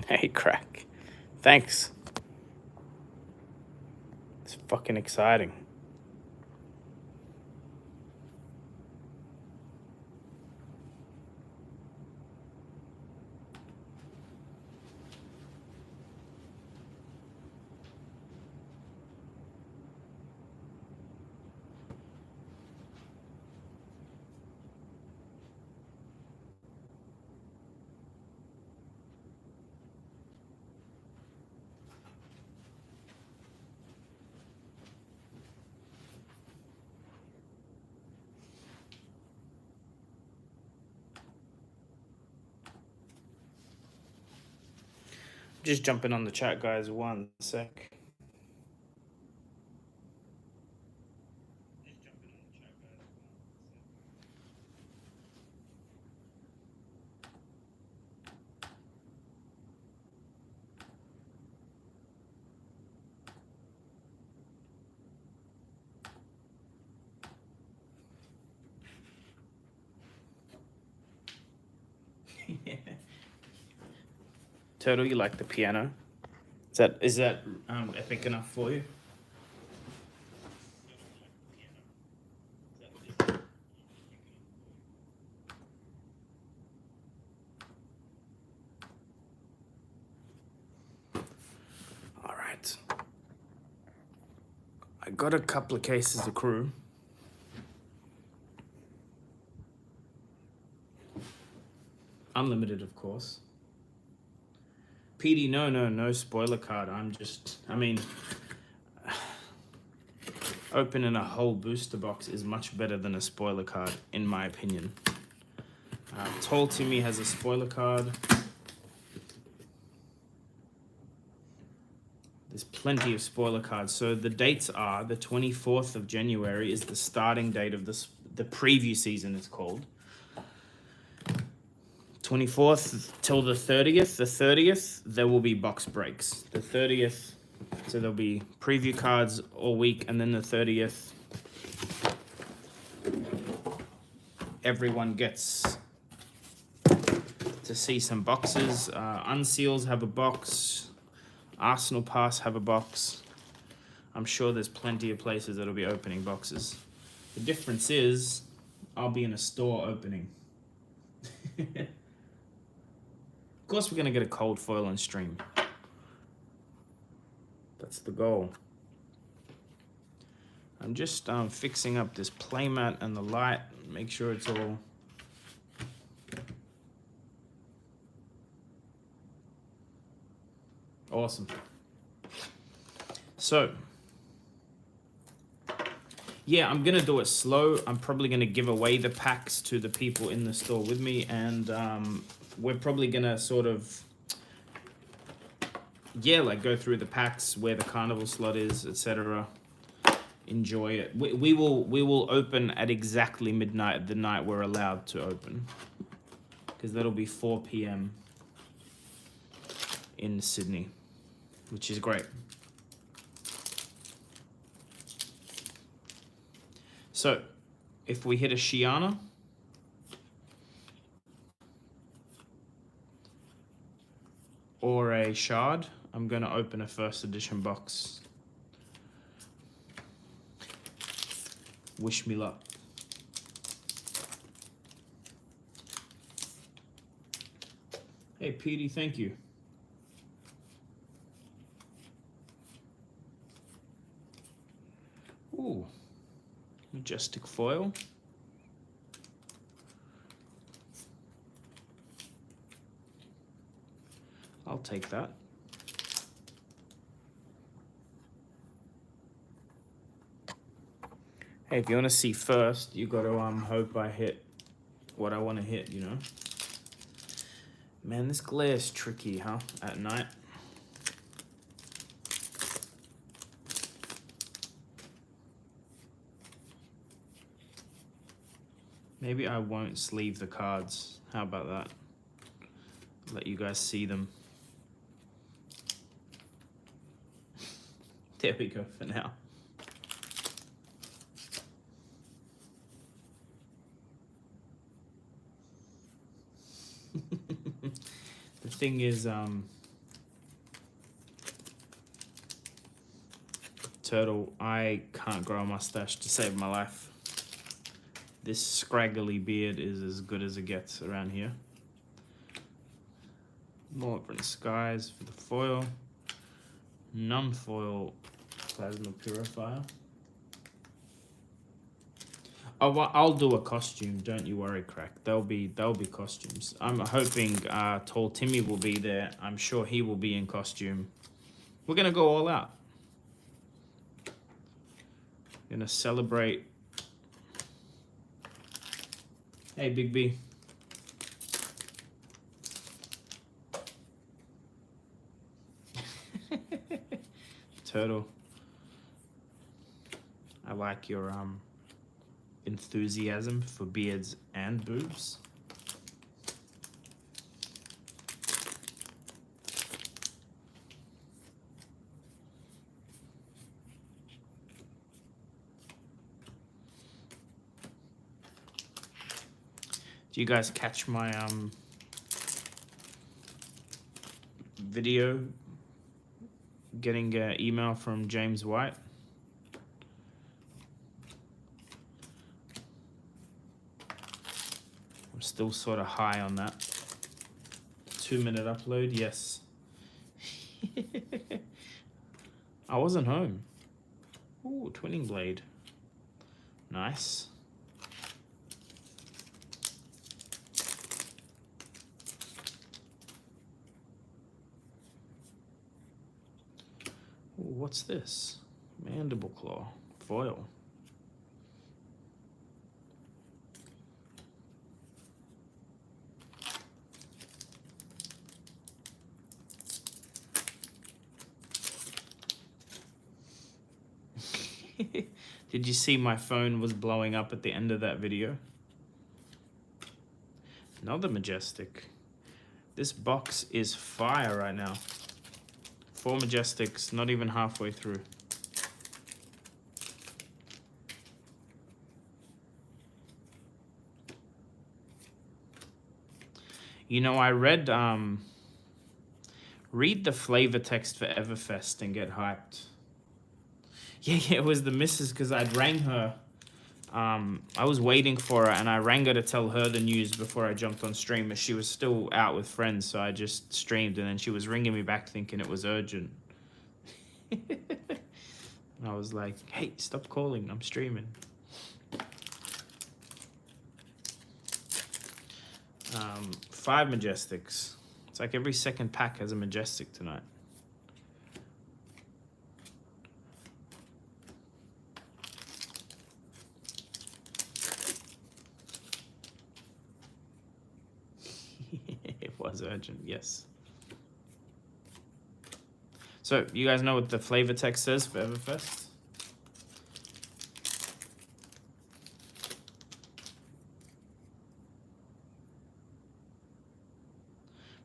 Hey, Crack. Thanks. It's fucking exciting. Just jumping on the chat, guys. 1 sec. Turtle, you like the piano? Is that epic enough for you? All right. I got a couple of cases of Crew. Unlimited, of course. PD, no spoiler card. Opening a whole booster box is much better than a spoiler card, in my opinion. Tall Timmy has a spoiler card. There's plenty of spoiler cards. So the dates are the 24th of January is the starting date of the preview season, it's called. 24th till the 30th. The 30th, there will be box breaks. The 30th, so there'll be preview cards all week, and then the 30th, everyone gets to see some boxes. Unseals have a box. Arsenal Pass have a box. I'm sure there's plenty of places that'll be opening boxes. The difference is I'll be in a store opening. Of course we're gonna get a cold foil and stream. That's the goal. I'm just fixing up this playmat and the light. Make sure it's all awesome. So, yeah, I'm gonna do it slow. I'm probably gonna give away the packs to the people in the store with me, and we're probably gonna sort of, like go through the packs, where the Carnival slot is, etc. Enjoy it. We will open at exactly midnight, the night we're allowed to open, because that'll be 4 p.m. in Sydney, which is great. So, if we hit a Shiana, or a Shard, I'm going to open a first edition box. Wish me luck. Hey, Petey, thank you. Ooh, majestic foil. I'll take that. Hey, if you want to see first, you got to hope I hit what I want to hit, you know. Man, this glare's tricky, huh? At night. Maybe I won't sleeve the cards. How about that? Let you guys see them. There we go for now. The thing is, Turtle. I can't grow a mustache to save my life. This scraggly beard is as good as it gets around here. Northern Skies for the foil. Non-foil plasma purifier. Oh, well, I'll do a costume. Don't you worry, Crack. There'll be costumes. I'm hoping Tall Timmy will be there. I'm sure he will be in costume. We're gonna go all out. Gonna celebrate. Hey, Big B. Turtle. I like your enthusiasm for beards and boobs. Do you guys catch my video getting an email from James White? I'm still sort of high on that. 2-minute upload, yes. I wasn't home. Ooh, twinning blade. Nice. Ooh, what's this? Mandible claw. Foil. Did you see my phone was blowing up at the end of that video? Another Majestic. This box is fire right now. 4 Majestics, not even halfway through. You know, I read the flavor text for Everfest and get hyped. Yeah, it was the missus because I'd rang her. I was waiting for her and I rang her to tell her the news before I jumped on stream. But she was still out with friends, so I just streamed and then she was ringing me back thinking it was urgent. And I was like, hey, stop calling, I'm streaming. 5 Majestics. It's like every second pack has a Majestic tonight. It was urgent, yes. So, you guys know what the flavor text says for Everfest?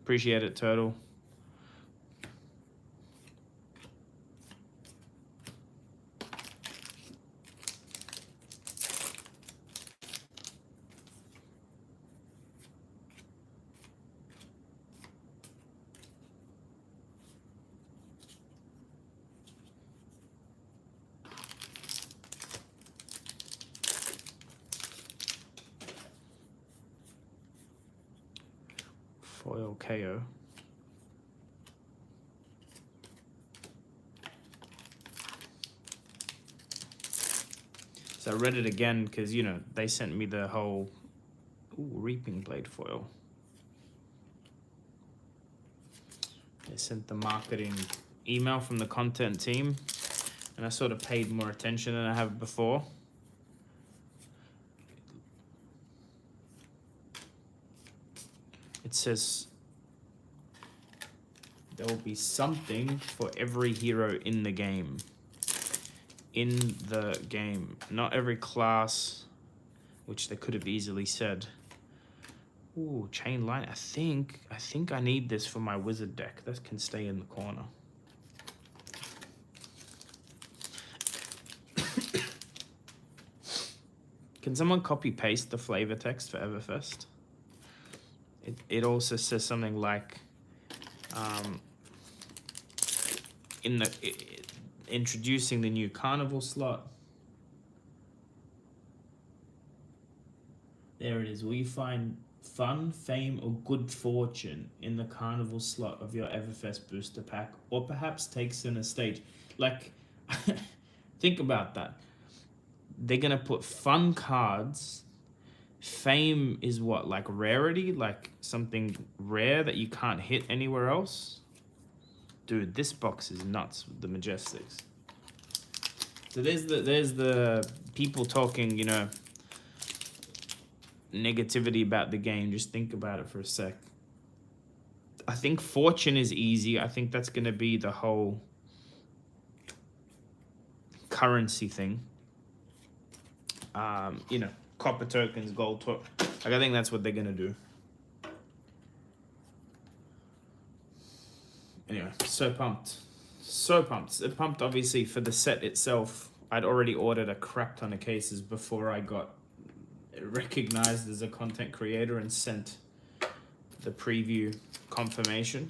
Appreciate it, Turtle. Foil KO. So I read it again because, you know, they sent me the whole Reaping Blade foil. They sent the marketing email from the content team, and I sort of paid more attention than I have before. It says there will be something for every hero in the game. In the game. Not every class, which they could have easily said. Ooh, chain line. I think I need this for my wizard deck. That can stay in the corner. Can someone copy paste the flavor text for Everfest? It also says something like introducing the new Carnival slot. There it is. Will you find fun, fame, or good fortune in the Carnival slot of your Everfest booster pack, or perhaps take center stage? Like, think about that. They're gonna put fun cards. Fame is what, like rarity, like something rare that you can't hit anywhere else. Dude, this box is nuts with the Majestics. So there's the people talking, you know, negativity about the game. Just think about it for a sec. I think fortune is easy. I think that's gonna be the whole currency thing. You know, copper tokens, gold tokens. Like, I think that's what they're gonna do. Anyway, so pumped. So pumped. So pumped, obviously, for the set itself. I'd already ordered a crap ton of cases before I got recognized as a content creator and sent the preview confirmation.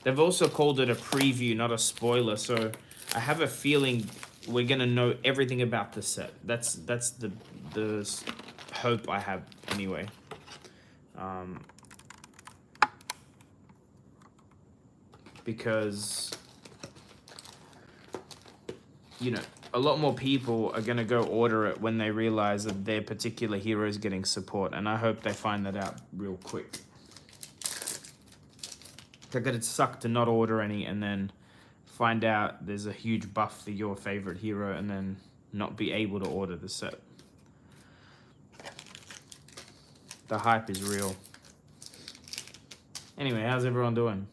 They've also called it a preview, not a spoiler, so I have a feeling we're gonna know everything about the set. That's the hope I have anyway. Because, you know, a lot more people are gonna go order it when they realize that their particular hero is getting support, and I hope they find that out real quick. Like, it'd suck to not order any and then find out there's a huge buff for your favorite hero and then not be able to order the set. The hype is real. Anyway, how's everyone doing?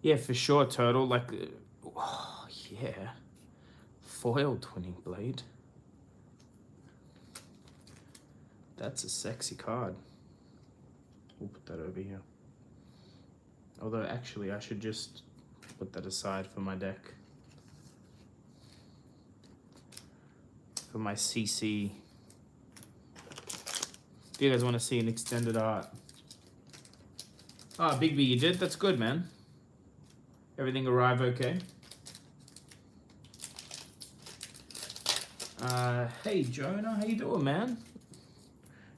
Yeah, for sure, Turtle. Like, oh, yeah. Foil Twinning Blade. That's a sexy card. We'll put that over here. Although, actually, I should just put that aside for my deck. For my CC. If you guys want to see an extended art. Ah, Big B, you did? That's good, man. Everything arrive okay? Hey, Jonah, how you doing, man?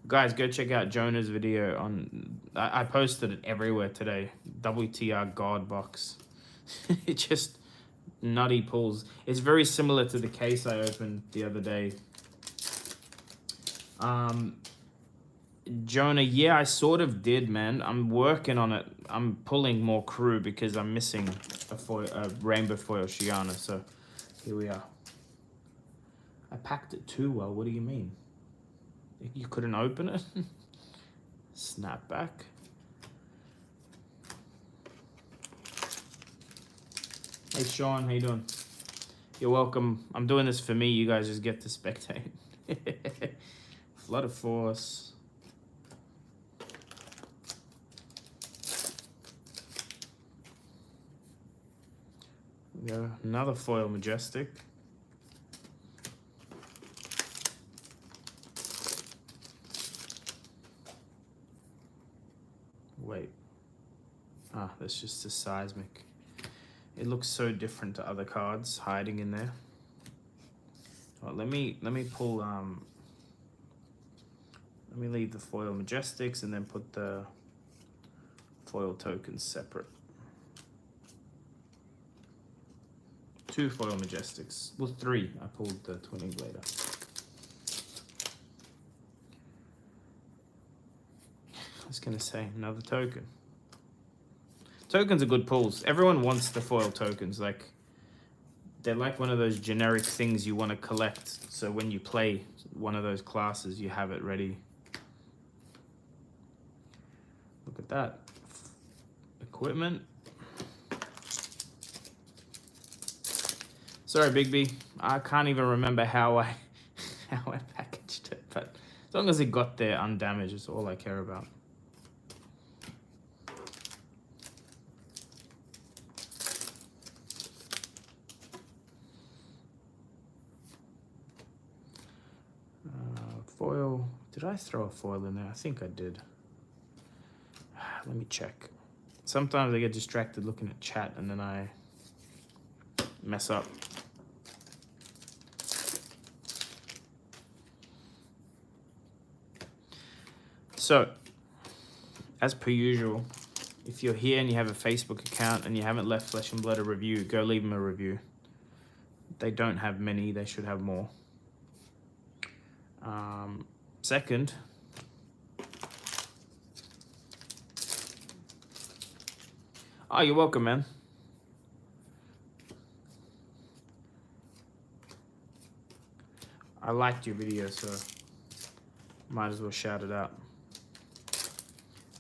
Guys, go check out Jonah's video on... I posted it everywhere today. WTR God box. It just nutty pulls. It's very similar to the case I opened the other day. Jonah, yeah, I sort of did, man. I'm working on it. I'm pulling more crew because I'm missing a rainbow foil Shiana. So here we are. I packed it too well. What do you mean? You couldn't open it? Snapback. Hey Sean, how you doing? You're welcome. I'm doing this for me. You guys just get to spectate. Flood of Force. We go. Another foil Majestic. Wait. Ah, that's just a seismic. It looks so different to other cards hiding in there. Well, let me pull let me leave the foil Majestics and then put the foil tokens separate. 2 foil Majestics. Well, 3. I pulled the Twinning Blade up. I was gonna say another token. Tokens are good pulls. Everyone wants the foil tokens. Like, they're like one of those generic things you want to collect. So when you play one of those classes, you have it ready. Look at that. Equipment. Sorry, Big B. I can't even remember how I packaged it, but as long as it got there undamaged, is all I care about. Foil. Did I throw a foil in there? I think I did. Let me check. Sometimes I get distracted looking at chat and then I mess up. So, as per usual, if you're here and you have a Facebook account and you haven't left Flesh and Blood a review, go leave them a review. They don't have many, they should have more. Second, oh, you're welcome, man. I liked your video, so might as well shout it out.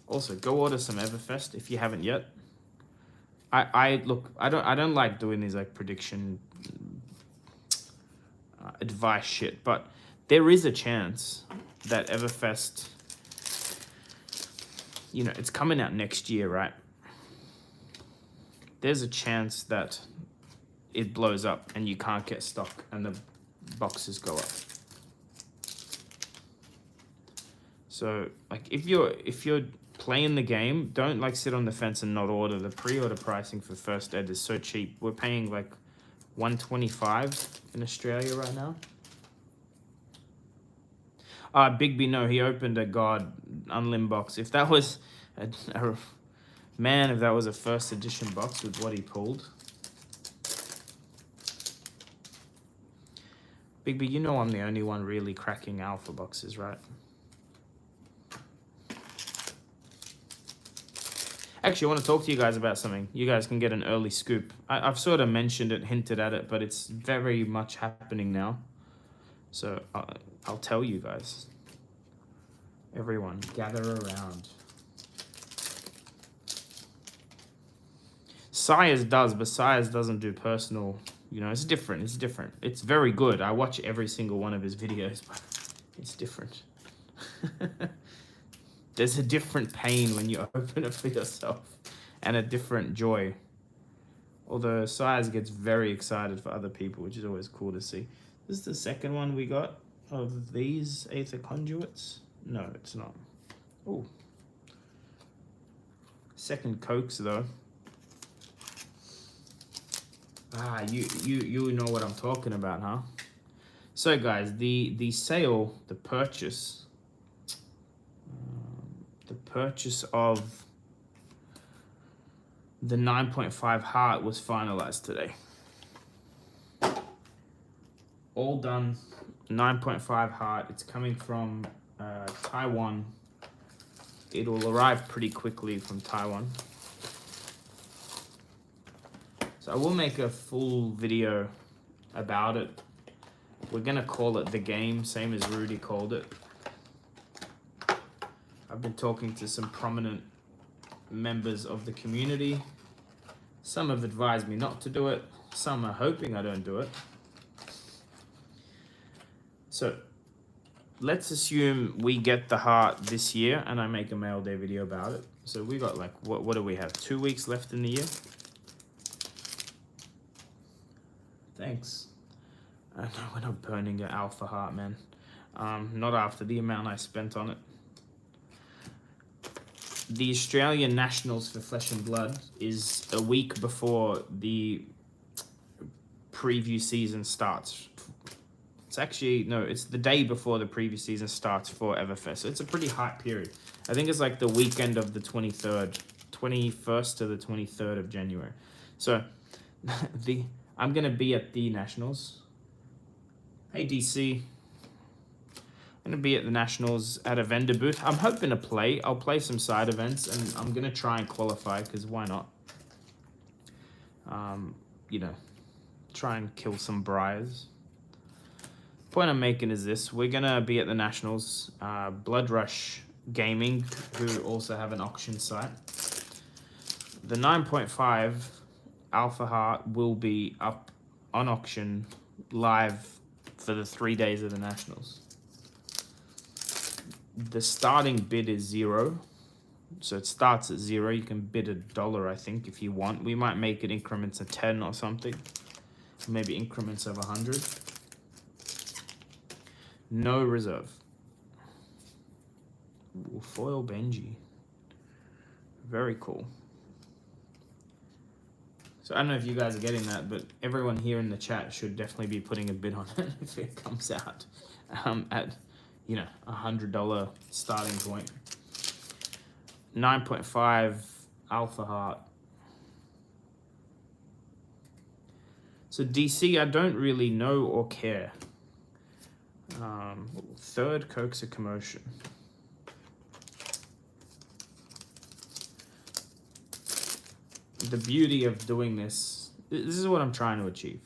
Also, go order some Everfest if you haven't yet. I don't like doing these like prediction advice shit, but there is a chance that Everfest, you know, it's coming out next year, right? There's a chance that it blows up and you can't get stock and the boxes go up. So like if you're playing the game, don't like sit on the fence and not order. The pre-order pricing for First Ed is so cheap. We're paying like $125 in Australia right now. Big B, no, he opened a God Unlim box. If that was man, if that was a first edition box with what he pulled. Big B, you know I'm the only one really cracking alpha boxes, right? Actually, I want to talk to you guys about something. You guys can get an early scoop. I've sort of mentioned it, hinted at it, but it's very much happening now. So I'll tell you guys. Everyone, gather around. Sires does, but Sires doesn't do personal. You know, it's different. It's different. It's very good. I watch every single one of his videos, but it's different. There's a different pain when you open it for yourself and a different joy. Although Sires gets very excited for other people, which is always cool to see. This is the second one we got of these Aether Conduits. No, it's not. Oh. Second Cokes, though. You know what I'm talking about, huh? So, guys, the sale, the purchase of the 9.5 heart was finalized today. All done. 9.5 heart. It's coming from Taiwan. It will arrive pretty quickly from Taiwan. So I will make a full video about it. We're gonna call it The Game, same as Rudy called it. I've been talking to some prominent members of the community. Some have advised me not to do it. Some are hoping I don't do it. So let's assume we get the heart this year and I make a mail day video about it. So we got like, what do we have? 2 weeks left in the year? Thanks. No, we're not burning your alpha heart, man. Not after the amount I spent on it. The Australian Nationals for Flesh and Blood is a week before the preview season starts. It's actually, no, it's the day before the preview season starts for Everfest. So it's a pretty hype period. I think it's like the weekend of the 23rd, 21st to the 23rd of January. So I'm going to be at the Nationals. Hey, DC. I'm going to be at the Nationals at a vendor booth. I'm hoping to play. I'll play some side events, and I'm going to try and qualify, because why not? You know, try and kill some briars. Point I'm making is this. We're going to be at the Nationals. Blood Rush Gaming, who also have an auction site. The 9.5 Alpha Heart will be up on auction live for the 3 days of the Nationals. The starting bid is $0. So it starts at 0. You can bid $1, I think, if you want. We might make it increments of 10 or something. Maybe increments of 100. No reserve. Ooh, foil Benji. Very cool. So I don't know if you guys are getting that, but everyone here in the chat should definitely be putting a bid on it if it comes out at, you know, $100 starting point. 9.5 Alpha Heart. So DC, I don't really know or care. Third Coaxer Commotion. The beauty of doing this is what I'm trying to achieve.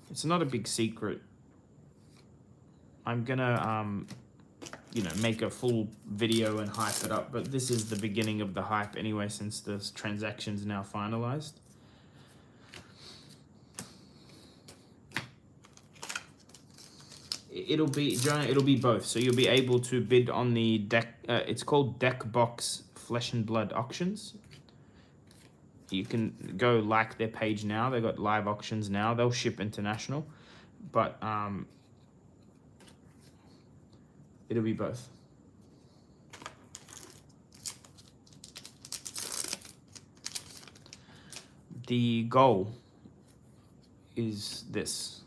It's not a big secret. I'm gonna, you know, make a full video and hype it up, but this is the beginning of the hype anyway, since the transaction's now finalized. It'll be, Jonah, it'll be both. So you'll be able to bid on the deck. It's called Deck Box Flesh and Blood Auctions. You can go like their page now. They've got live auctions now. They'll ship international, but it'll be both. The goal is this.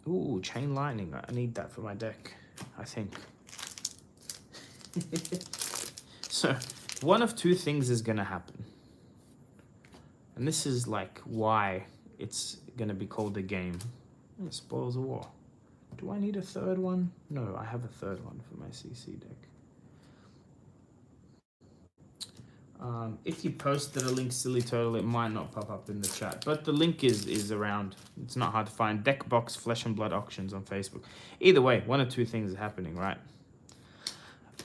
Ooh, Chain Lightning. I need that for my deck, I think. So, one of two things is going to happen. And this is like why it's going to be called a game. Spoils of War. Do I need a third one? No, I have a third one for my CC deck. If you posted a link, Silly Turtle, it might not pop up in the chat. But the link is around. It's not hard to find. Deck Box Flesh and Blood Auctions on Facebook. Either way, one of two things is happening, right?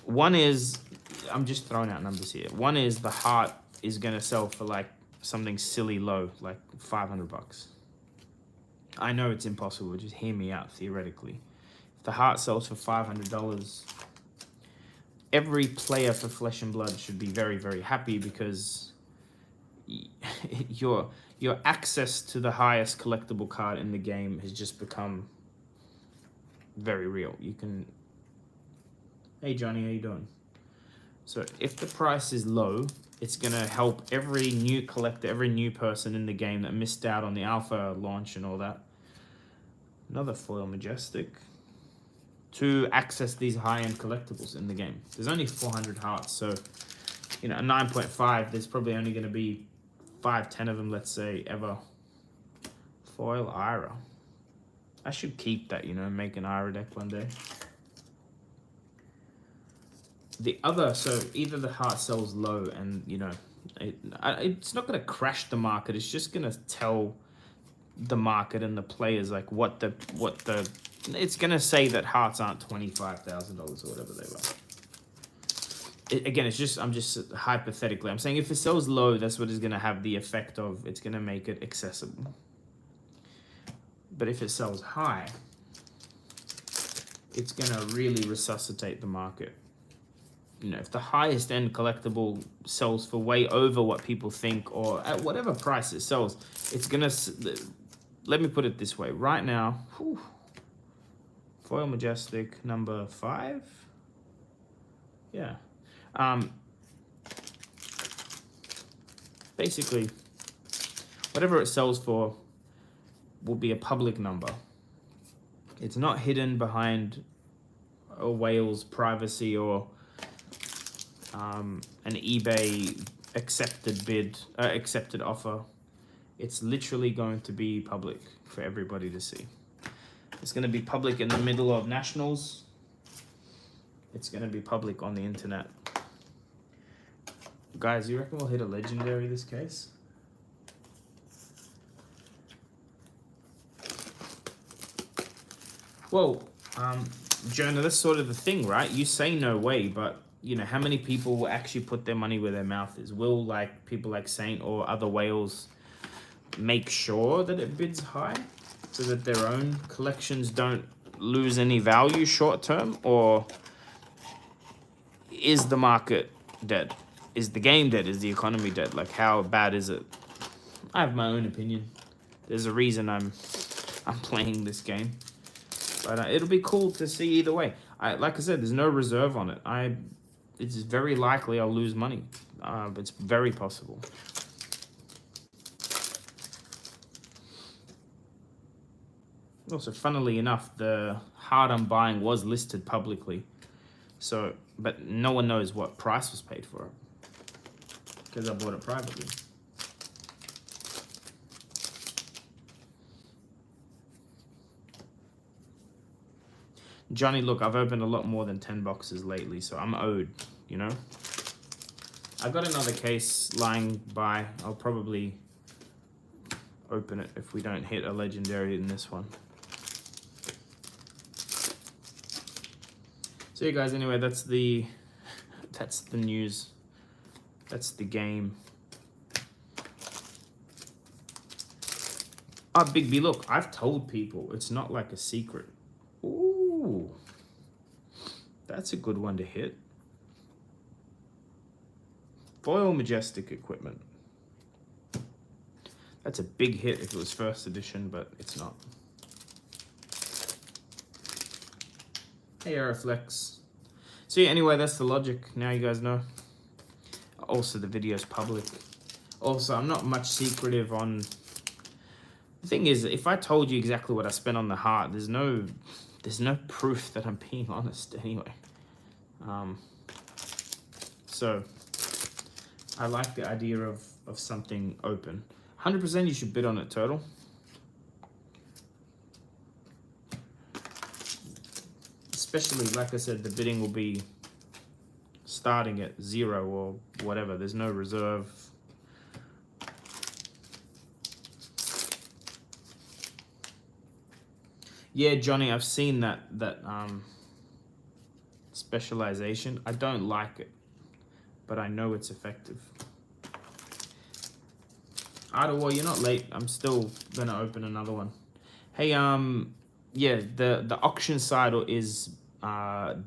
One is, I'm just throwing out numbers here. One is the heart is going to sell for like something silly low, like $500. I know it's impossible, just hear me out theoretically. If the heart sells for $500, every player for Flesh and Blood should be very, very happy, because your access to the highest collectible card in the game has just become very real. You can... Hey Johnny, how you doing? So if the price is low, it's going to help every new collector, every new person in the game that missed out on the alpha launch and all that. Another foil Majestic. To access these high-end collectibles in the game. There's only 400 hearts, so, you know, a 9.5, there's probably only going to be 5, 10 of them, let's say, ever. Foil Ira. I should keep that, you know, make an Ira deck one day. The other, so either the heart sells low and, you know, it's not going to crash the market. It's just going to tell the market and the players, like, what the it's going to say that hearts aren't $25,000 or whatever they were. Again, it's just, I'm just hypothetically, I'm saying if it sells low, that's what is going to have the effect of, it's going to make it accessible. But if it sells high, it's going to really resuscitate the market. You know, if the highest end collectible sells for way over what people think, or at whatever price it sells, it's going to, let me put it this way, right now, whew, Foil Majestic number 5. Yeah. Basically, whatever it sells for will be a public number. It's not hidden behind a whale's privacy or an eBay accepted bid, accepted offer. It's literally going to be public for everybody to see. It's going to be public in the middle of nationals. It's going to be public on the internet. Guys, you reckon we'll hit a legendary this case? Well, Jonah, that's sort of the thing, right? You say no way, but, you know, how many people will actually put their money where their mouth is? Will, like, people like Saint or other whales make sure that it bids high so that their own collections don't lose any value short term? Or is the market dead? Is the game dead? Is the economy dead? Like, how bad is it? I have my own opinion. There's a reason I'm playing this game. But it'll be cool to see either way. Like I said, there's no reserve on it. it's very likely I'll lose money. It's very possible. Also, funnily enough, the hard I'm buying was listed publicly. So, but no one knows what price was paid for it because I bought it privately. Johnny, look, I've opened a lot more than 10 boxes lately, so I'm owed, you know? I got another case lying by. I'll probably open it if we don't hit a legendary in this one. So you guys, anyway, that's the news. That's the game. Ah, Big B, look, I've told people. It's not like a secret. Ooh. That's a good one to hit. Foil Majestic equipment. That's a big hit if it was first edition, but it's not. Hey, Aeroflex. So yeah, anyway, that's the logic. Now you guys know. Also, the video's public. Also, I'm not much secretive on... The thing is, if I told you exactly what I spent on the heart, there's no proof that I'm being honest anyway. So, I like the idea of something open. 100% you should bid on it, Turtle. Especially, like I said, the bidding will be starting at 0 or whatever. There's no reserve. Yeah, Johnny, I've seen that specialization. I don't like it, but I know it's effective. Ottawa, you're not late. I'm still gonna open another one. Hey, yeah, the auction side is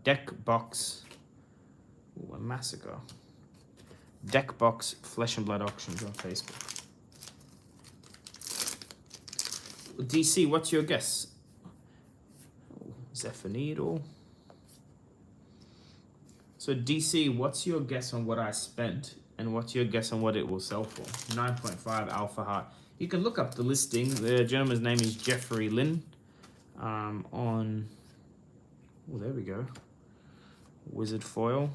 Deck Box. Ooh, a massacre. Deck Box Flesh and Blood auctions on Facebook. DC, what's your guess? Zephanido. So DC, what's your guess on what I spent and what's your guess on what it will sell for? 9.5 Alpha Heart. You can look up the listing. The gentleman's name is Jeffrey Lynn. On, oh, there we go. Wizard Foil.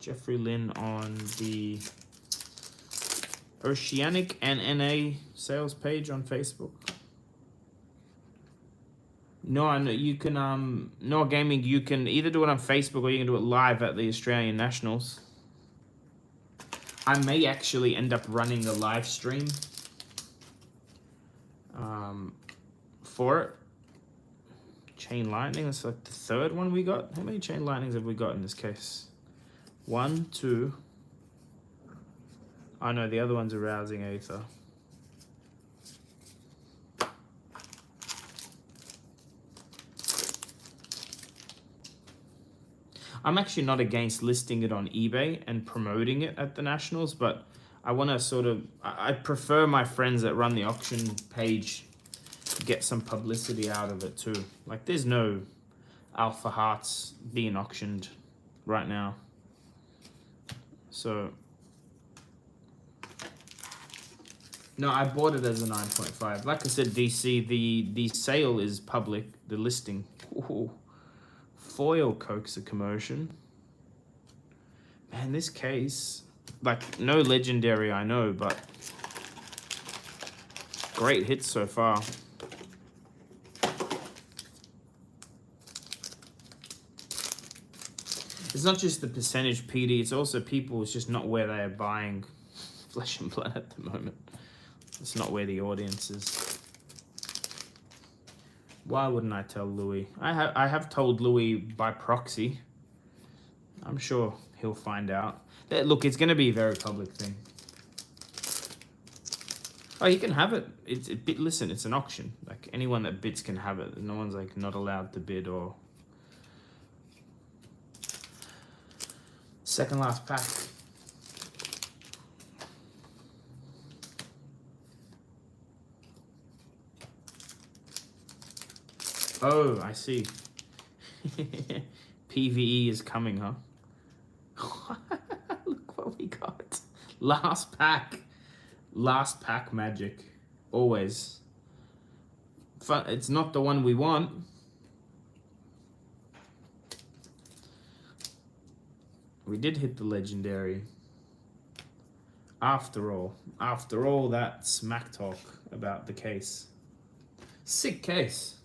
Jeffrey Lynn on the Oceanic and NA sales page on Facebook. No, I know you can no gaming, you can either do it on Facebook or you can do it live at the Australian Nationals. I may actually end up running a live stream for it. Chain Lightning, that's like the third one we got. How many Chain Lightnings have we got in this case? 1, 2. I know the other one's a Rousing Aether. I'm actually not against listing it on eBay and promoting it at the Nationals, but I want to sort of, I prefer my friends that run the auction page get some publicity out of it too. Like there's no Alpha Hearts being auctioned right now. So, no, I bought it as a 9.5. Like I said, DC, the sale is public, the listing. Ooh. Foil Coaxer Commotion. Man, this case, like, no legendary I know, but great hits so far. It's not just the percentage PD, it's also people, it's just not where they are buying Flesh and Blood at the moment. It's not where the audience is. Why wouldn't I tell Louis? I have told Louis by proxy. I'm sure he'll find out. Look, it's going to be a very public thing. Oh, you can have it. Listen, it's an auction. Like anyone that bids can have it. No one's like not allowed to bid or. Second last pack. Oh, I see. PvE is coming, huh? Look what we got. Last pack. Last pack magic. Always. Fun. It's not the one we want. We did hit the legendary. After all that smack talk about the case. Sick case.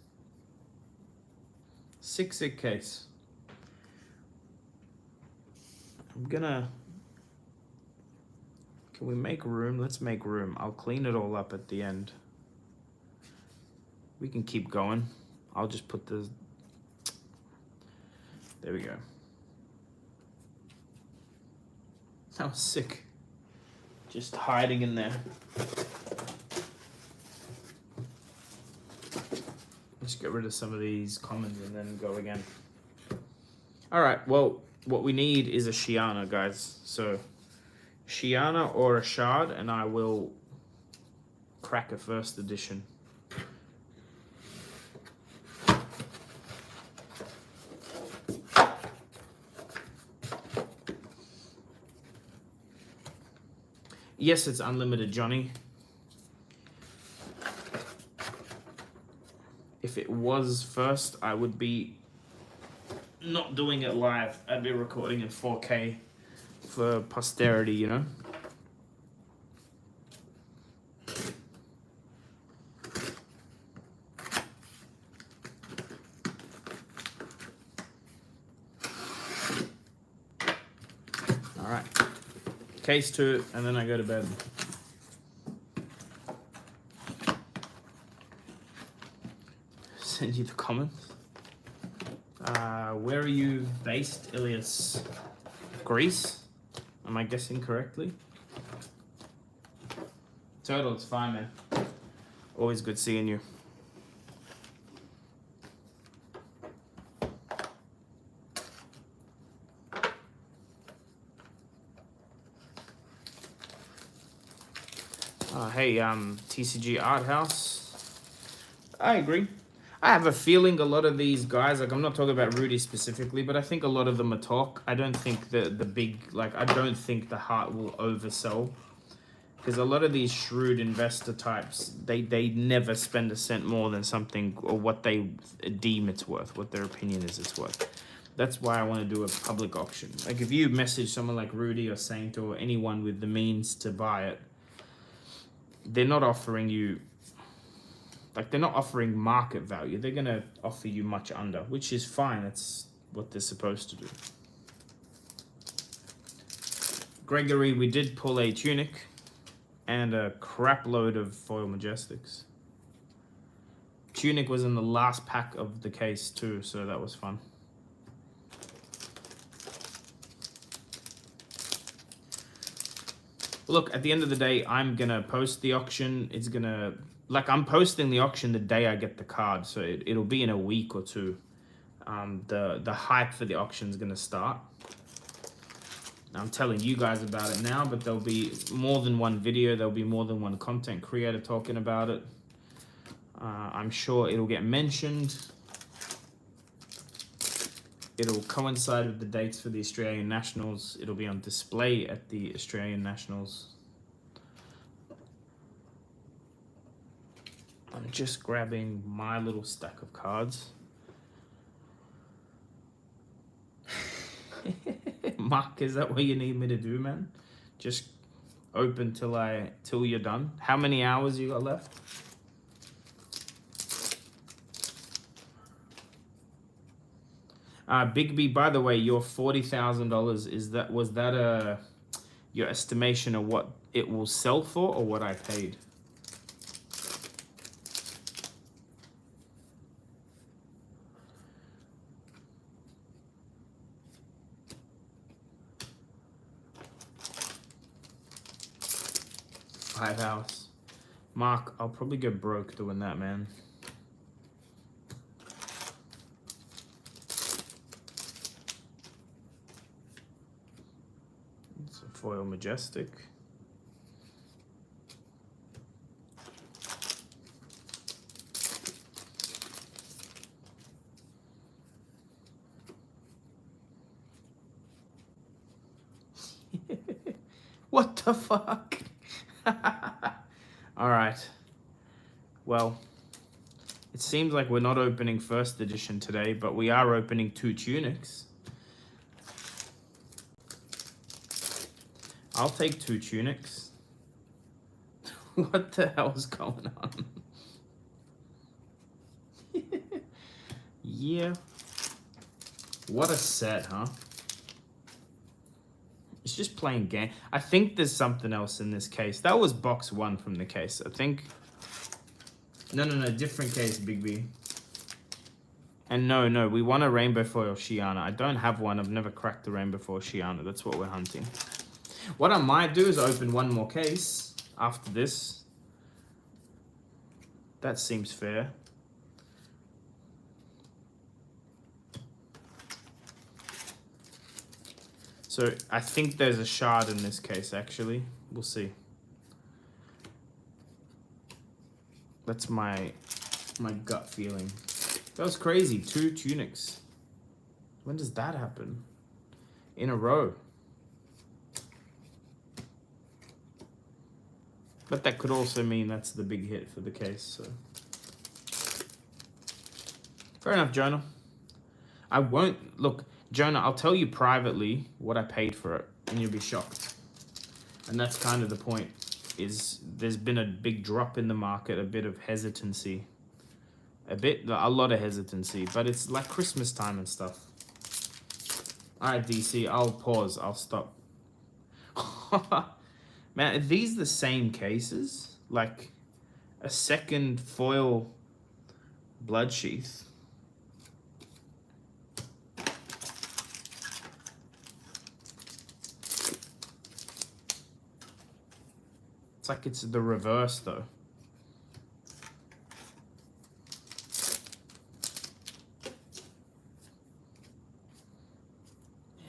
Sick case. Can we make room? Let's make room. I'll clean it all up at the end. We can keep going. I'll just put the... There we go. That was sick. Just hiding in there. Let's get rid of some of these commons and then go again. All right, well, what we need is a Shiana, guys. So, Shiana or a Shard, and I will crack a first edition. Yes, it's unlimited, Johnny. If it was first, I would be not doing it live. I'd be recording in 4K for posterity, you know? All right. Case 2, and then I go to bed. Send you the comments. Where are you based, Ilias? Greece? Am I guessing correctly? Turtle, it's fine, man. Always good seeing you. Hey, TCG Art House. I agree. I have a feeling a lot of these guys, like I'm not talking about Rudy specifically, but I think a lot of them are talk. I don't think the big, like I don't think the heart will oversell. Because a lot of these shrewd investor types, they never spend a cent more than something or what they deem it's worth, what their opinion is it's worth. That's why I want to do a public auction. Like if you message someone like Rudy or Saint or anyone with the means to buy it, they're not offering you, like they're not offering market value. They're going to offer you much under, which is fine. That's what they're supposed to do. Gregory, we did pull a Tunic and a crap load of foil Majestics. Tunic was in the last pack of the case too, so that was fun. Look, at the end of the day, I'm going to post the auction. It's going to, like I'm posting the auction the day I get the card. So it'll be in a week or two. The hype for the auction is going to start. I'm telling you guys about it now, but there'll be more than one video. There'll be more than one content creator talking about it. I'm sure it'll get mentioned. It'll coincide with the dates for the Australian Nationals. It'll be on display at the Australian Nationals. I'm just grabbing my little stack of cards. Mark, is that what you need me to do, man? Just open till you're done. How many hours you got left? Bigby, by the way, your $40,000 was that your estimation of what it will sell for or what I paid? $5 hours. Mark, I'll probably go broke doing that, man. Foil Majestic. What the fuck? All right. Well, it seems like we're not opening first edition today, but we are opening 2 Tunics. I'll take 2 Tunics. What the hell's going on? Yeah. What a set, huh? It's just playing game. I think there's something else in this case. That was box 1 from the case. I think... No, different case, Big B. And no, we want a rainbow foil Shiana. I don't have one. I've never cracked the rainbow foil Shiana. That's what we're hunting. What I might do is open one more case after this. That seems fair. So I think there's a shard in this case, actually. We'll see. That's my gut feeling. That was crazy. 2 Tunics. When does that happen? In a row. But that could also mean that's the big hit for the case. So fair enough, Jonah. I won't... Look, Jonah, I'll tell you privately what I paid for it, and you'll be shocked. And that's kind of the point, is there's been a big drop in the market, a bit of hesitancy. A lot of hesitancy, but it's like Christmas time and stuff. All right, DC, I'll pause. I'll stop. Man, are these the same cases? Like a second foil blood sheath. It's like it's the reverse though.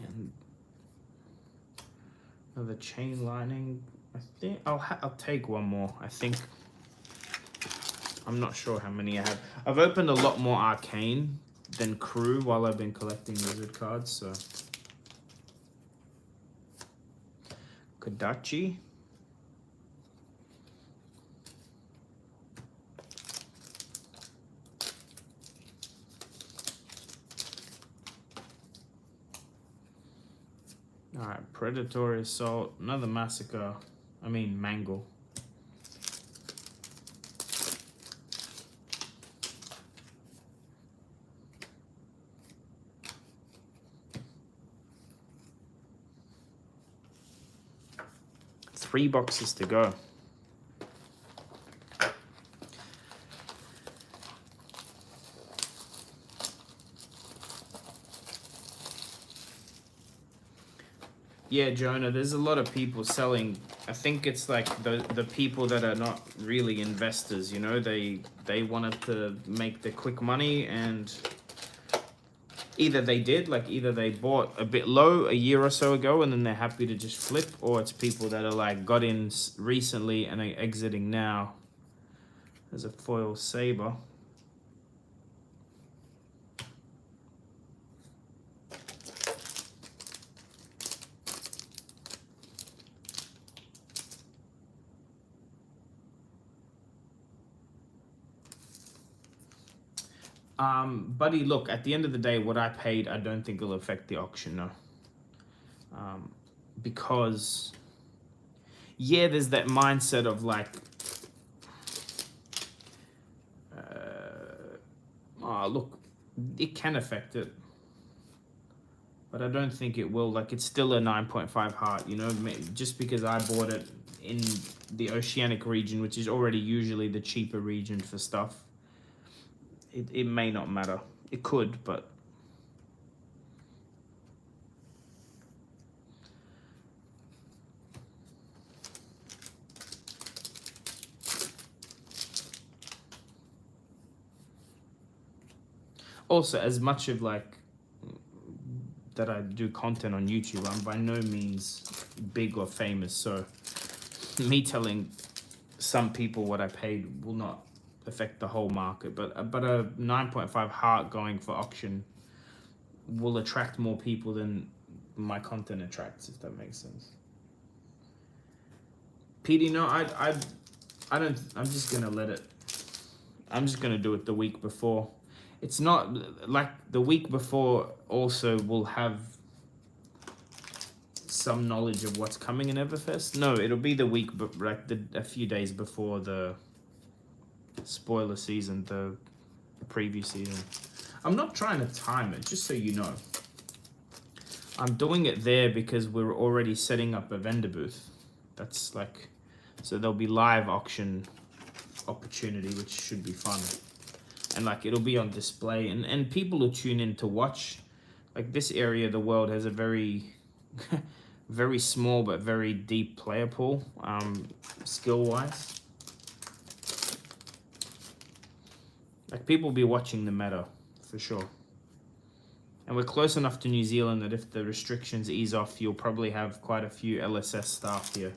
And another chain lining. I think I'll take one more. I think I'm not sure how many I have. I've opened a lot more arcane than crew while I've been collecting wizard cards. So Kodachi. Alright, Predatory Assault, another Massacre, Mangle. Three boxes to go. Yeah, Jonah, there's a lot of people selling. I think it's like the people that are not really investors, you know, they wanted to make the quick money, and either they bought a bit low a year or so ago and then they're happy to just flip, or it's people that are like got in recently and are exiting now. There's a foil saber. Buddy, look, at the end of the day, what I paid, I don't think it'll affect the auction, no. Because, yeah, there's that mindset of like, look, it can affect it. But I don't think it will. Like, it's still a 9.5 heart, you know, just because I bought it in the Oceanic region, which is already usually the cheaper region for stuff. It may not matter. It could, but... Also, as much of like that I do content on YouTube, I'm by no means big or famous, so me telling some people what I paid will not affect the whole market, but a 9.5 heart going for auction will attract more people than my content attracts, if that makes sense. PD, no, I don't. I'm just gonna let it. I'm just gonna do it the week before. It's not like the week before. Also, will have some knowledge of what's coming in Everfest. No, it'll be the week, but like a few days before the spoiler season, the preview season. I'm not trying to time it, just so you know. I'm doing it there because we're already setting up a vendor booth. That's like, so there'll be live auction opportunity, which should be fun. And like, it'll be on display and people will tune in to watch. Like this area of the world has a very, very small but very deep player pool, skill-wise. Like people will be watching the meta, for sure. And we're close enough to New Zealand that if the restrictions ease off, you'll probably have quite a few LSS staff here.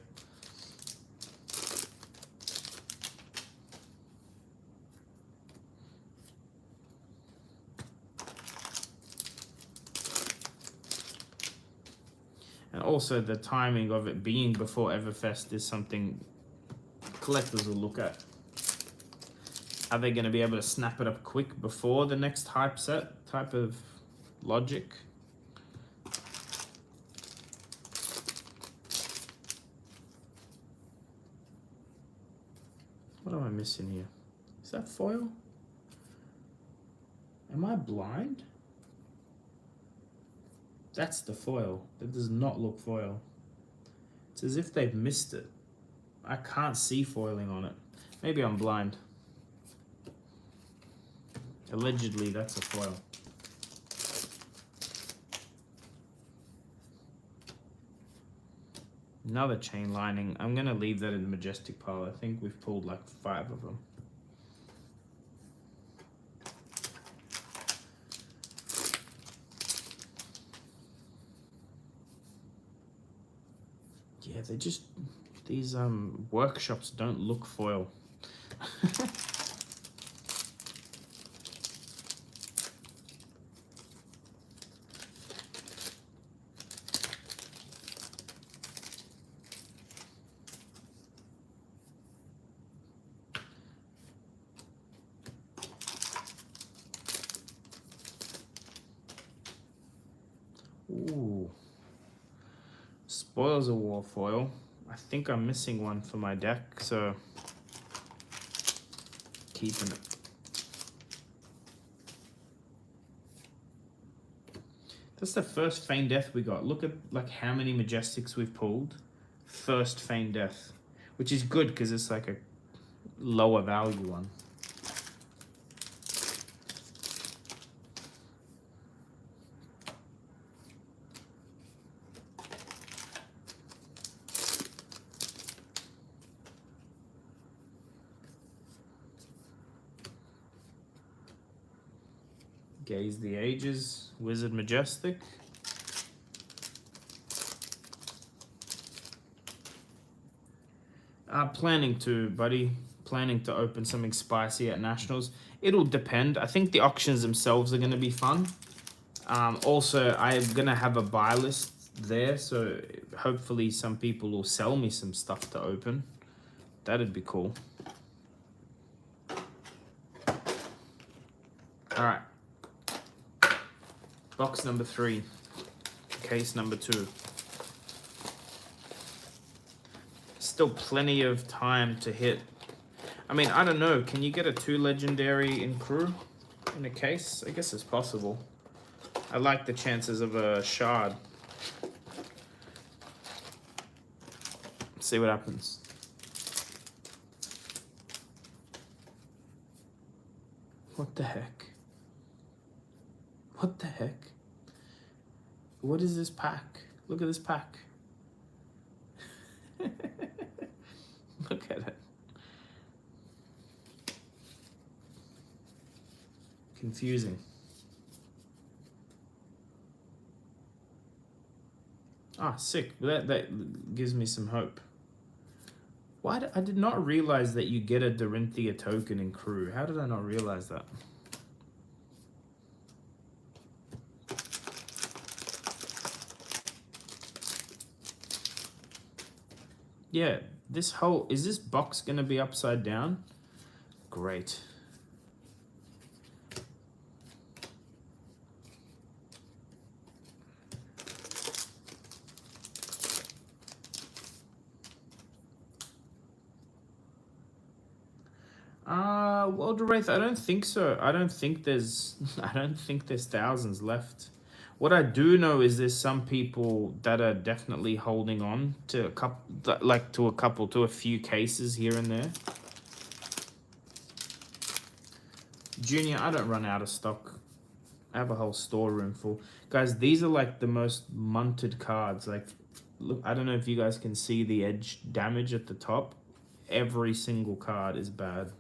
And also the timing of it being before Everfest is something collectors will look at. Are they going to be able to snap it up quick before the next hype set type of logic? What am I missing here? Is that foil? Am I blind? That's the foil. That does not look foil. It's as if they've missed it. I can't see foiling on it. Maybe I'm blind. Allegedly, that's a foil. Another chain lining. I'm gonna leave that in the Majestic pile. I think we've pulled like 5 of them. Yeah, they just, these workshops don't look foil. Ooh. Spoils of War foil. I think I'm missing one for my deck, so keeping it. That's the first Feign Death we got. Look at like how many Majestics we've pulled. First Feign Death, which is good because it's like a lower value one. Gaze the Ages, Wizard Majestic. Planning to, buddy. Planning to open something spicy at Nationals. It'll depend. I think the auctions themselves are going to be fun. Also, I'm going to have a buy list there, so hopefully some people will sell me some stuff to open. That'd be cool. All right. Box number 3, case number 2. Still plenty of time to hit. I mean, I don't know. Can you get a 2 legendary in crew in a case? I guess it's possible. I like the chances of a shard. Let's see what happens. What the heck? What the heck? What is this pack? Look at this pack. Look at it. Confusing. Ah, sick. That gives me some hope. Why I did not realize that you get a Dorinthia token in crew. How did I not realize that? Yeah, Is this box gonna be upside down? Great. World Wraith, I don't think so. I don't think there's thousands left. What I do know is there's some people that are definitely holding on to a few cases here and there. Junior, I don't run out of stock. I have a whole storeroom full. Guys, these are like the most munted cards. Like, look, I don't know if you guys can see the edge damage at the top. Every single card is bad.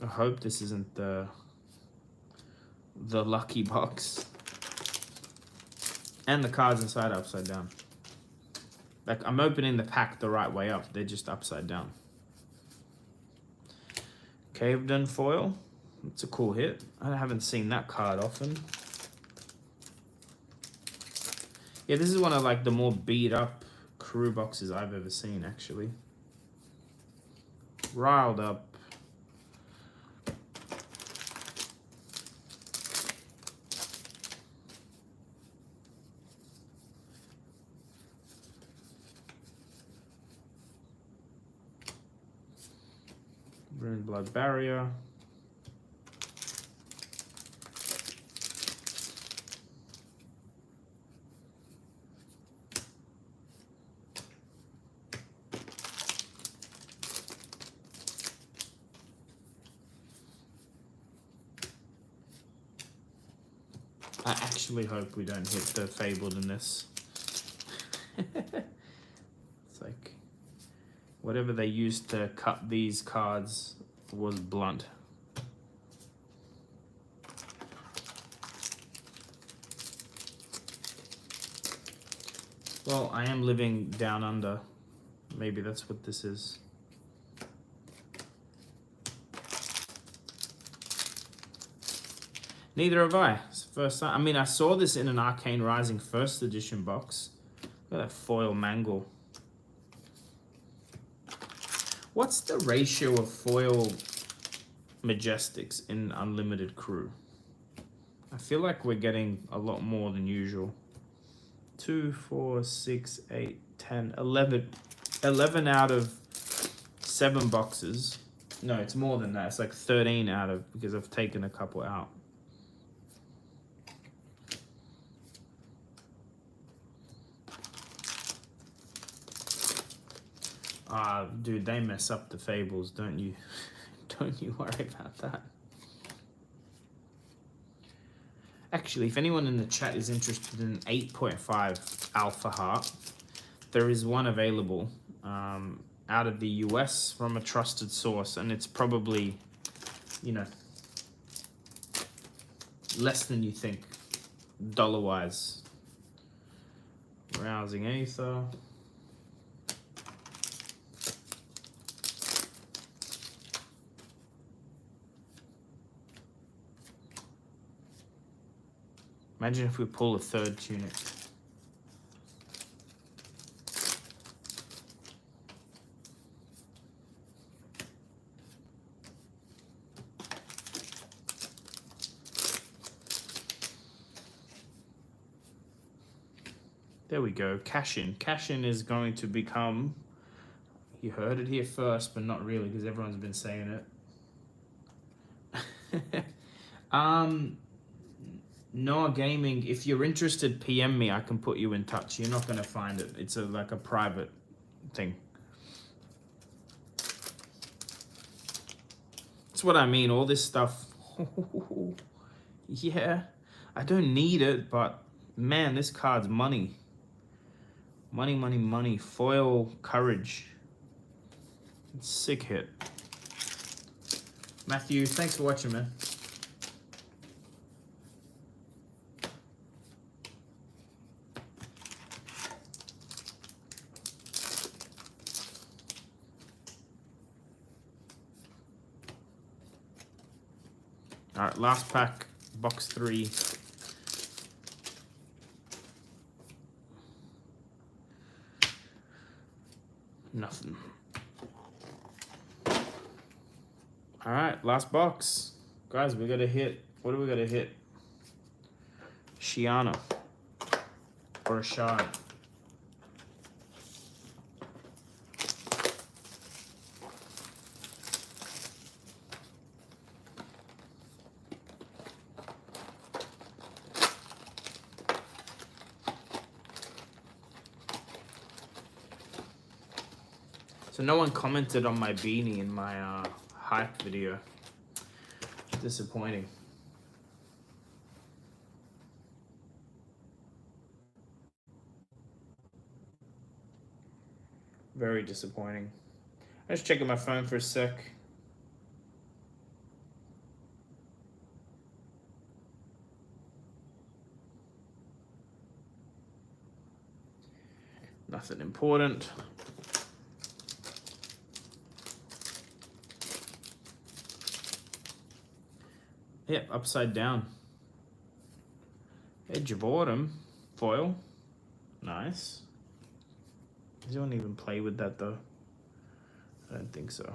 I hope this isn't the lucky box. And the cards inside are upside down. Like, I'm opening the pack the right way up. They're just upside down. Cavedon foil. It's a cool hit. I haven't seen that card often. Yeah, this is one of like the more beat up crew boxes I've ever seen, actually. Riled up. Ruined Blood Barrier. I actually hope we don't hit the Fabled in this. It's like whatever they used to cut these cards was blunt. Well, I am living down under. Maybe that's what this is. Neither have I. It's the first time. I mean, I saw this in an Arcane Rising first edition box. Look at that foil mangle. What's the ratio of foil Majestics in Unlimited Crew? I feel like we're getting a lot more than usual. 2, 4, 6, 8, 10, 11. 11 out of 7 boxes. No, it's more than that. It's like 13 out of, because I've taken a couple out. Dude, they mess up the Fables, don't you? Don't you worry about that. Actually, if anyone in the chat is interested in 8.5 Alpha Heart, there is one available out of the US from a trusted source, and it's probably, you know, less than you think, dollar-wise. Rousing Aether. Imagine if we pull a third Tunic. There we go, cash in. Cash in is going to become, you heard it here first, but not really because everyone's been saying it. Noah Gaming, if you're interested, PM me. I can put you in touch. You're not going to find it. It's like a private thing. That's what I mean. All this stuff. Yeah, I don't need it, but man, this card's money. Money, money, money. Foil Courage. Sick hit. Matthew, thanks for watching, man. All right, last pack, box 3. Nothing. All right, last box. Guys, we got to hit. What do we got to hit? Shiana. Or a shard. So no one commented on my beanie in my hype video. Disappointing. Very disappointing. I'm just checking my phone for a sec. Nothing important. Yep, upside down. Edge of Autumn. Foil. Nice. Does anyone even play with that though? I don't think so.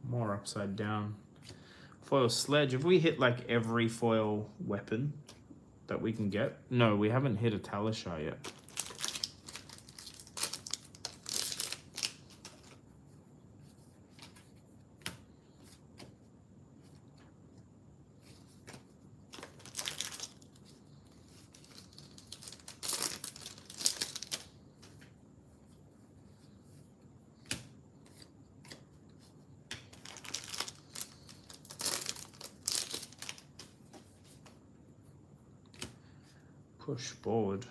More upside down. Foil Sledge. Have we hit like every foil weapon that we can get? No, we haven't hit a Talishar yet. Push forward.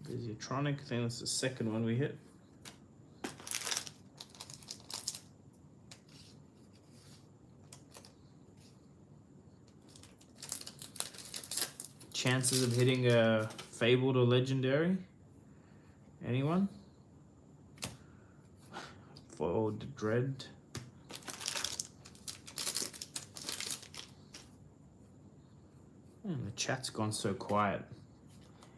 There's your Tunic. I think that's the second one we hit. Chances of hitting a Fabled or Legendary? Anyone? Foiled Dread. The chat's gone so quiet.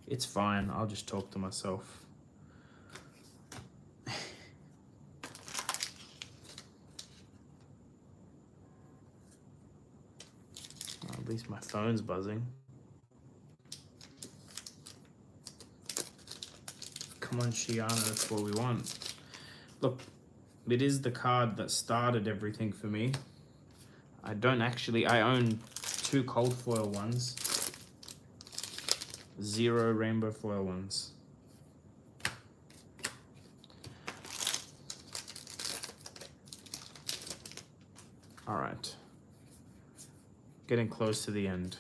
It's fine, I'll just talk to myself. At least my phone's buzzing. Come on, Shiana, that's what we want. Look, it is the card that started everything for me. I own 2 cold foil ones. 0 rainbow foil ones. All right. Getting close to the end.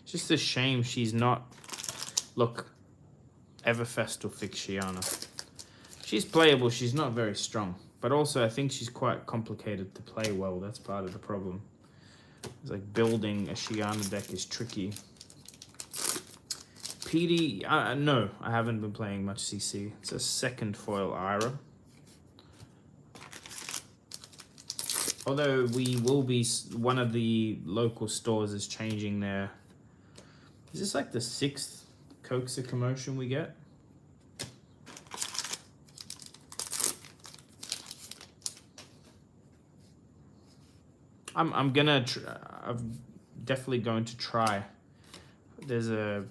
Just a shame she's not... Look, Everfest will fix Shiana. She's playable, she's not very strong. But also, I think she's quite complicated to play well. That's part of the problem. It's like building a Shiana deck is tricky. PD, no, I haven't been playing much CC. It's a second foil Ira. Although we will be, one of the local stores is changing their... Is this like the 6th Coaxer commotion we get? I'm gonna, I'm definitely going to try. There's a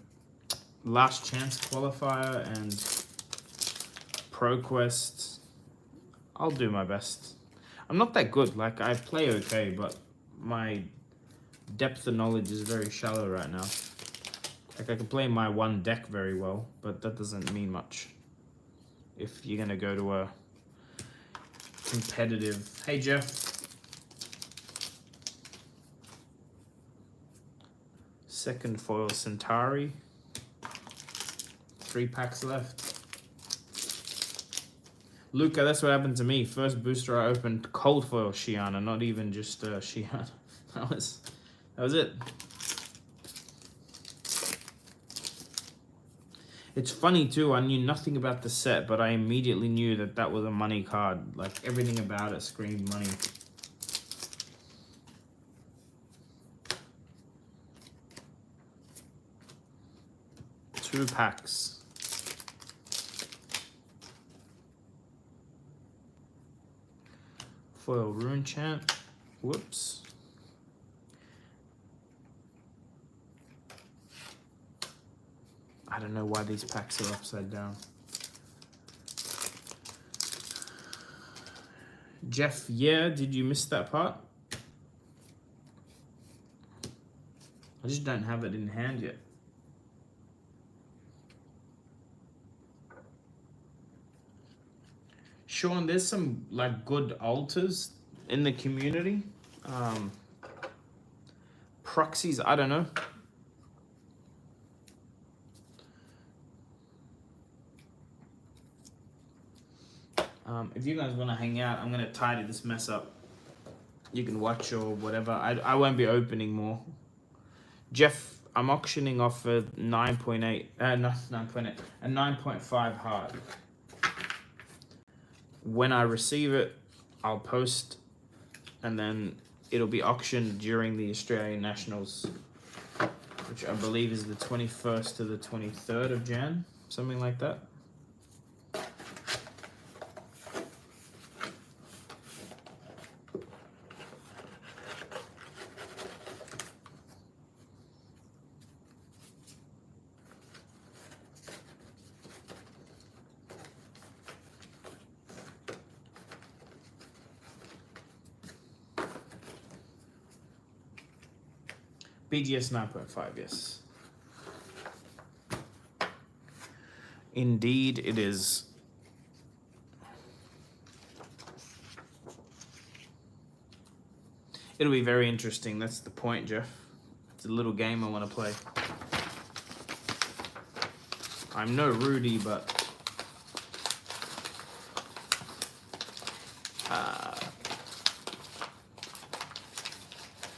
last chance qualifier and ProQuest. I'll do my best. I'm not that good, like I play okay, but my depth of knowledge is very shallow right now. Like I can play my one deck very well, but that doesn't mean much if you're gonna go to a competitive. Hey Jeff. Second foil Centauri. 3 packs left. Luca, that's what happened to me. First booster I opened, cold foil Shiana, not even just Shiana. That was it. It's funny too, I knew nothing about the set, but I immediately knew that that was a money card. Like, everything about it screamed money. Two packs. Foil Rune Chant. Whoops. I don't know why these packs are upside down. Jeff, yeah, did you miss that part? I just don't have it in hand yet. Sean, there's some like good altars in the community. Proxies, I don't know. If you guys want to hang out, I'm going to tidy this mess up. You can watch or whatever. I won't be opening more. Jeff, I'm auctioning off a 9.8, not 9.8, a 9.5 hard. When I receive it, I'll post, and then it'll be auctioned during the Australian Nationals, which I believe is the 21st to the 23rd of Jan, something like that. BGS 9.5, yes. Indeed, it is. It'll be very interesting. That's the point, Jeff. It's a little game I want to play. I'm no Rudy, but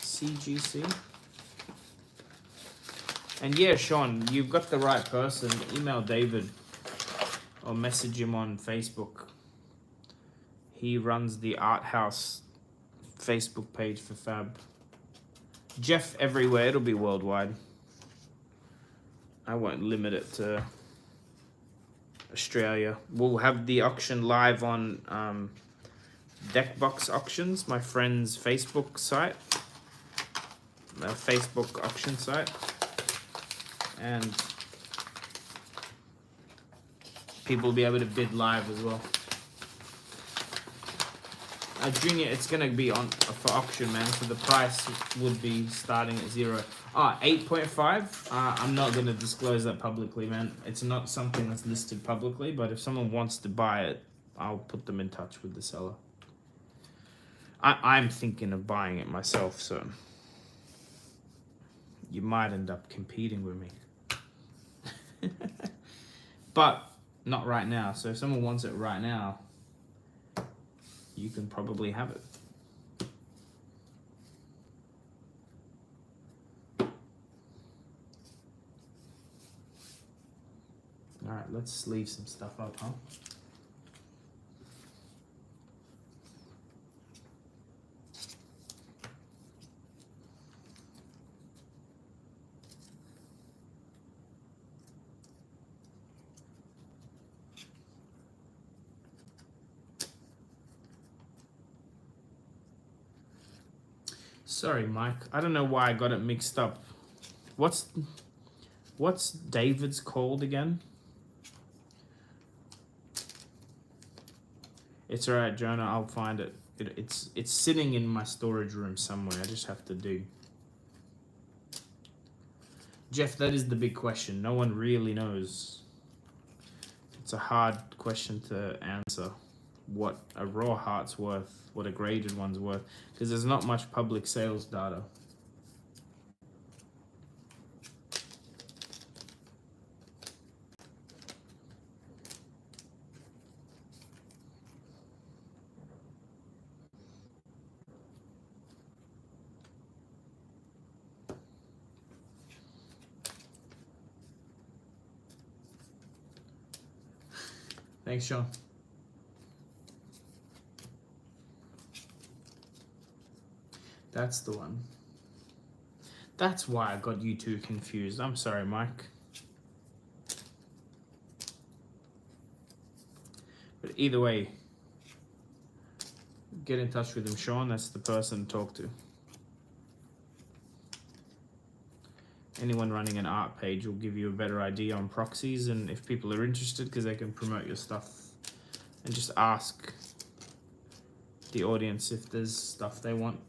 CGC. And yeah, Sean, you've got the right person. Email David or message him on Facebook. He runs the Art House Facebook page for Fab. Jeff everywhere, it'll be worldwide. I won't limit it to Australia. We'll have the auction live on Deckbox Auctions, my friend's Facebook site. Facebook auction site. And people will be able to bid live as well. Junior, it's going to be on for auction, man. So the price would be starting at 0. 8.5. I'm not going to disclose that publicly, man. It's not something that's listed publicly, but if someone wants to buy it, I'll put them in touch with the seller. I'm thinking of buying it myself, so you might end up competing with me. But not right now. So if someone wants it right now, you can probably have it. All right, let's sleeve some stuff up, huh? Sorry, Mike. I don't know why I got it mixed up. What's David's called again? It's alright, Jonah. I'll find it. It's sitting in my storage room somewhere. I just have to dig. Jeff, that is the big question. No one really knows. It's a hard question to answer. What a raw heart's worth, what a graded one's worth, because there's not much public sales data. Thanks, Sean. That's the one. That's why I got you two confused. I'm sorry, Mike. But either way, get in touch with him, Sean. That's the person to talk to. Anyone running an art page will give you a better idea on proxies, and if people are interested, because they can promote your stuff, and just ask the audience if there's stuff they want.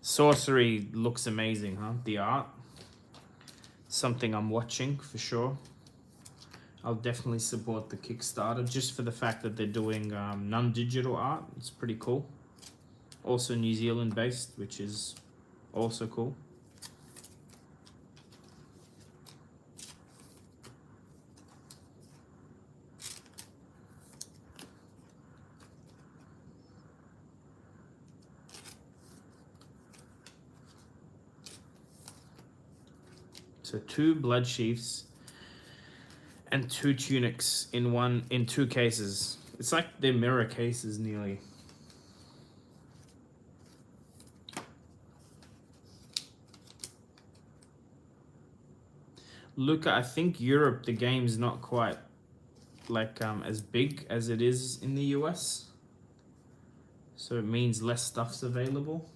Sorcery looks amazing, huh? The art. Something I'm watching for sure. I'll definitely support the Kickstarter just for the fact that they're doing non-digital art. It's pretty cool. Also New Zealand based, which is also cool. So 2 blood sheaths and 2 tunics in 2 cases. It's like they're mirror cases nearly. Luca, I think Europe, the game's not quite like as big as it is in the US. So it means less stuff's available.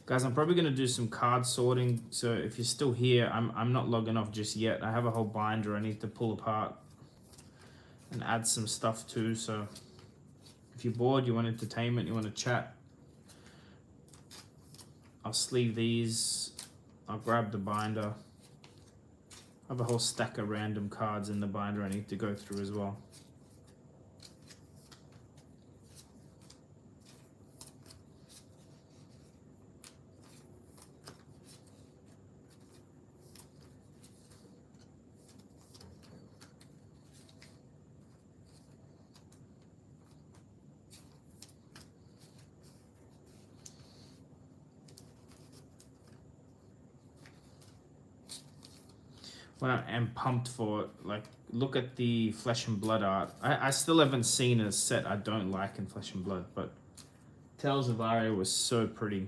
Guys, I'm probably going to do some card sorting, so if you're still here, I'm not logging off just yet. I have a whole binder I need to pull apart and add some stuff to, so if you're bored, you want entertainment, you want to chat, I'll sleeve these, I'll grab the binder. I have a whole stack of random cards in the binder I need to go through as well. What I am pumped for, like, look at the Flesh and Blood art. I still haven't seen a set I don't like in Flesh and Blood, but Tales of Aria was so pretty.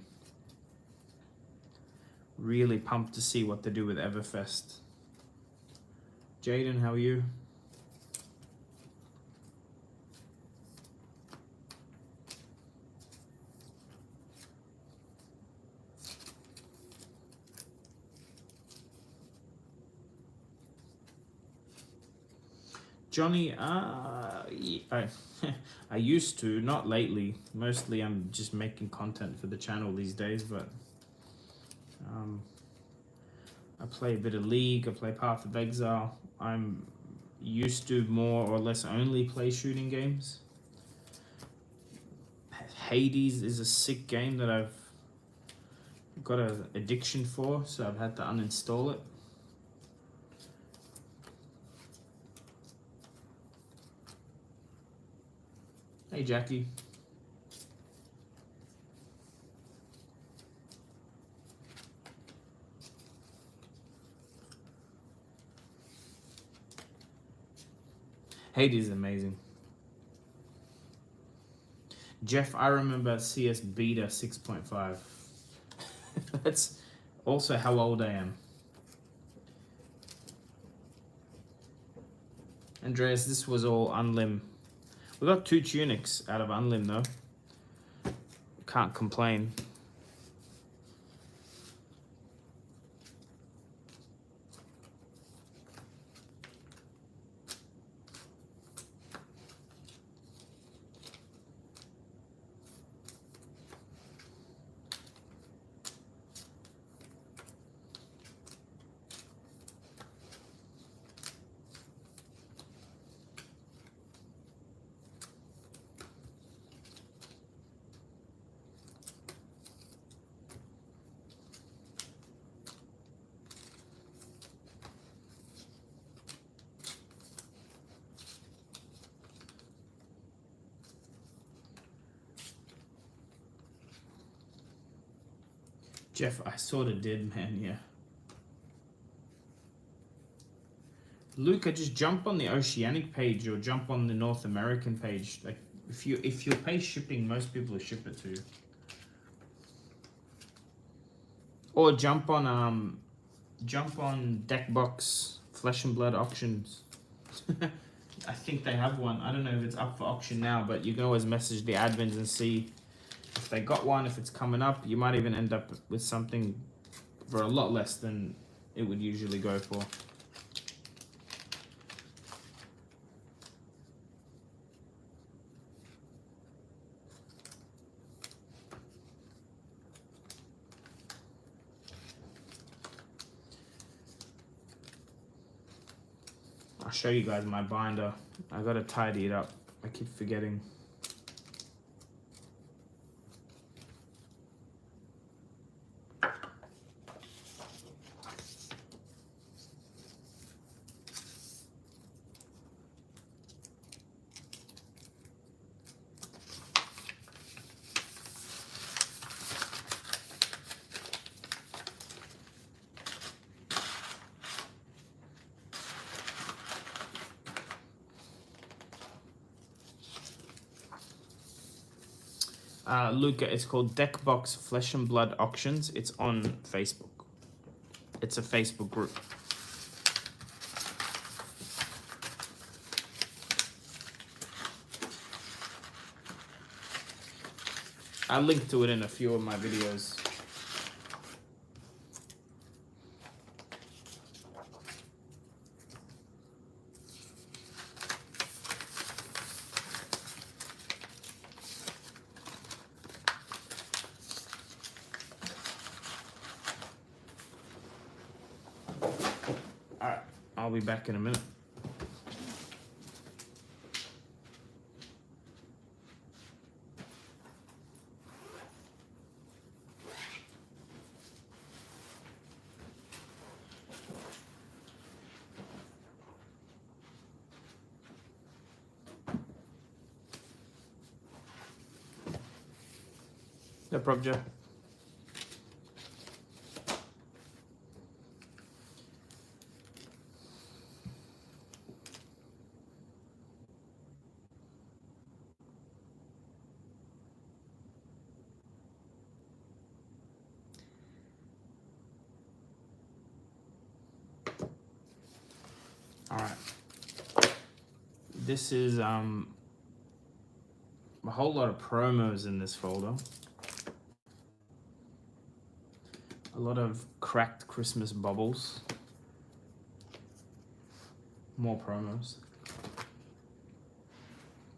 Really pumped to see what they do with Everfest. Jaden, how are you? Johnny, I used to, not lately. Mostly I'm just making content for the channel these days, but I play a bit of League, I play Path of Exile. I'm used to more or less only play shooting games. Hades is a sick game that I've got an addiction for, so I've had to uninstall it. Hey, Jackie. Hades is amazing. Jeff, I remember CS Beta 6.5. That's also how old I am. Andreas, this was all Unlim. We got 2 tunics out of Unlim though. Can't complain. Jeff, I sort of did, man, yeah. Luke, I just jump on the Oceanic page or jump on the North American page. Like, if you pay shipping, most people will ship it to you. Or jump on Deckbox Flesh and Blood auctions. I think they have one. I don't know if it's up for auction now, but you can always message the admins and see if they got one, if it's coming up. You might even end up with something for a lot less than it would usually go for. I'll show you guys my binder. I gotta tidy it up. I keep forgetting. Luca, it's called Deckbox Flesh and Blood Auctions. It's on Facebook. It's a Facebook group. I'll link to it in a few of my videos. I'll be back in a minute. No problem, Joe. All right. This is a whole lot of promos in this folder. A lot of cracked Christmas bubbles. More promos.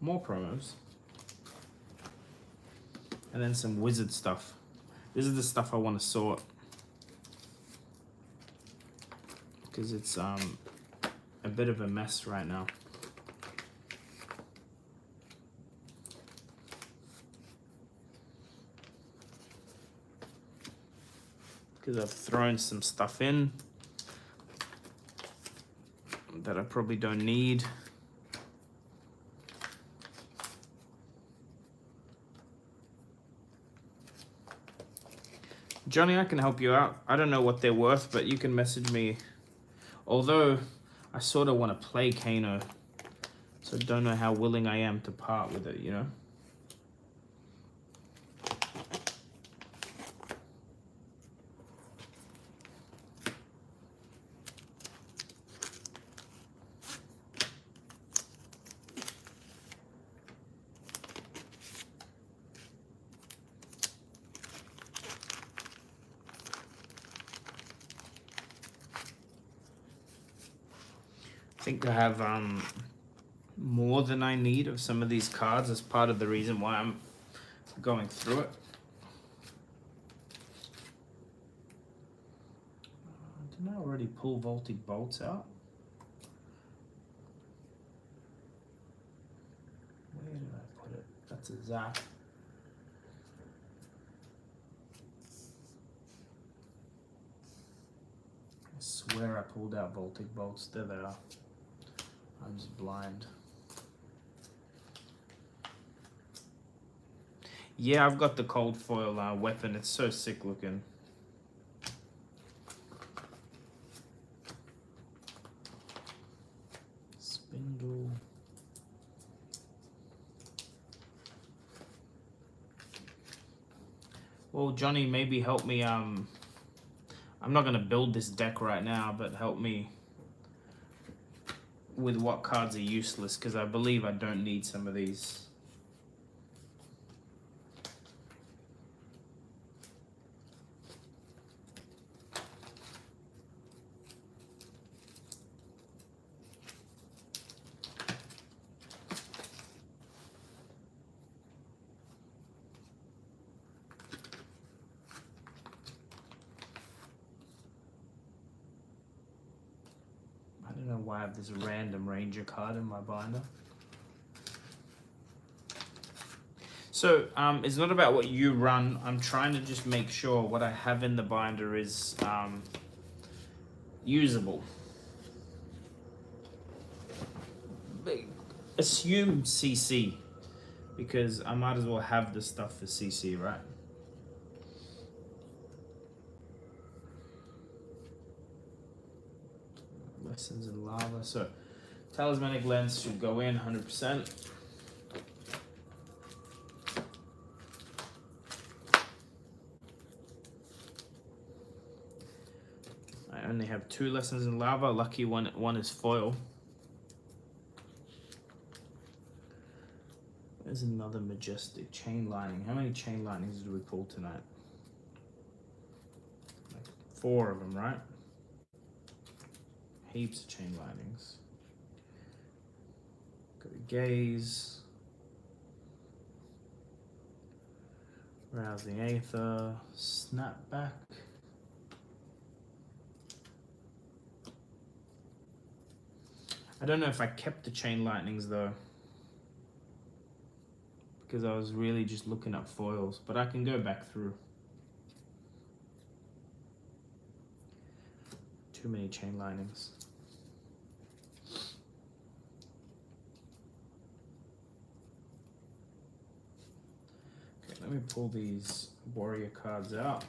More promos. And then some wizard stuff. This is the stuff I want to sort. Because it's a bit of a mess right now. Because I've thrown some stuff in that I probably don't need. Johnny, I can help you out. I don't know what they're worth, but you can message me. Although I sort of want to play Kano, so don't know how willing I am to part with it, you know? I think I have more than I need of some of these cards as part of the reason why I'm going through it. Didn't I already pull Voltic Bolts out? Where did I put it? That's a zap. I swear I pulled out Voltic Bolts. There they are. I'm just blind. Yeah, I've got the cold foil weapon. It's so sick looking. Well, Johnny, maybe help me. I'm not gonna build this deck right now, but help me with what cards are useless, because I believe I don't need some of these. I don't know why I have this random Ranger card in my binder. So it's not about what you run. I'm trying to just make sure what I have in the binder is usable. Assume CC, because I might as well have the stuff for CC, right? Lessons in Lava. So Talismanic Lens should go in 100%. I only have 2 Lessons in Lava. Lucky one is foil. There's another Majestic Chain Lining. How many chain linings did we pull tonight? Like 4 of them, right? Heaps of chain linings. Got a Gaze. Rousing Aether. Snapback. I don't know if I kept the chain lightnings though, because I was really just looking up foils, but I can go back through. Too many chain linings. Okay, let me pull these warrior cards out.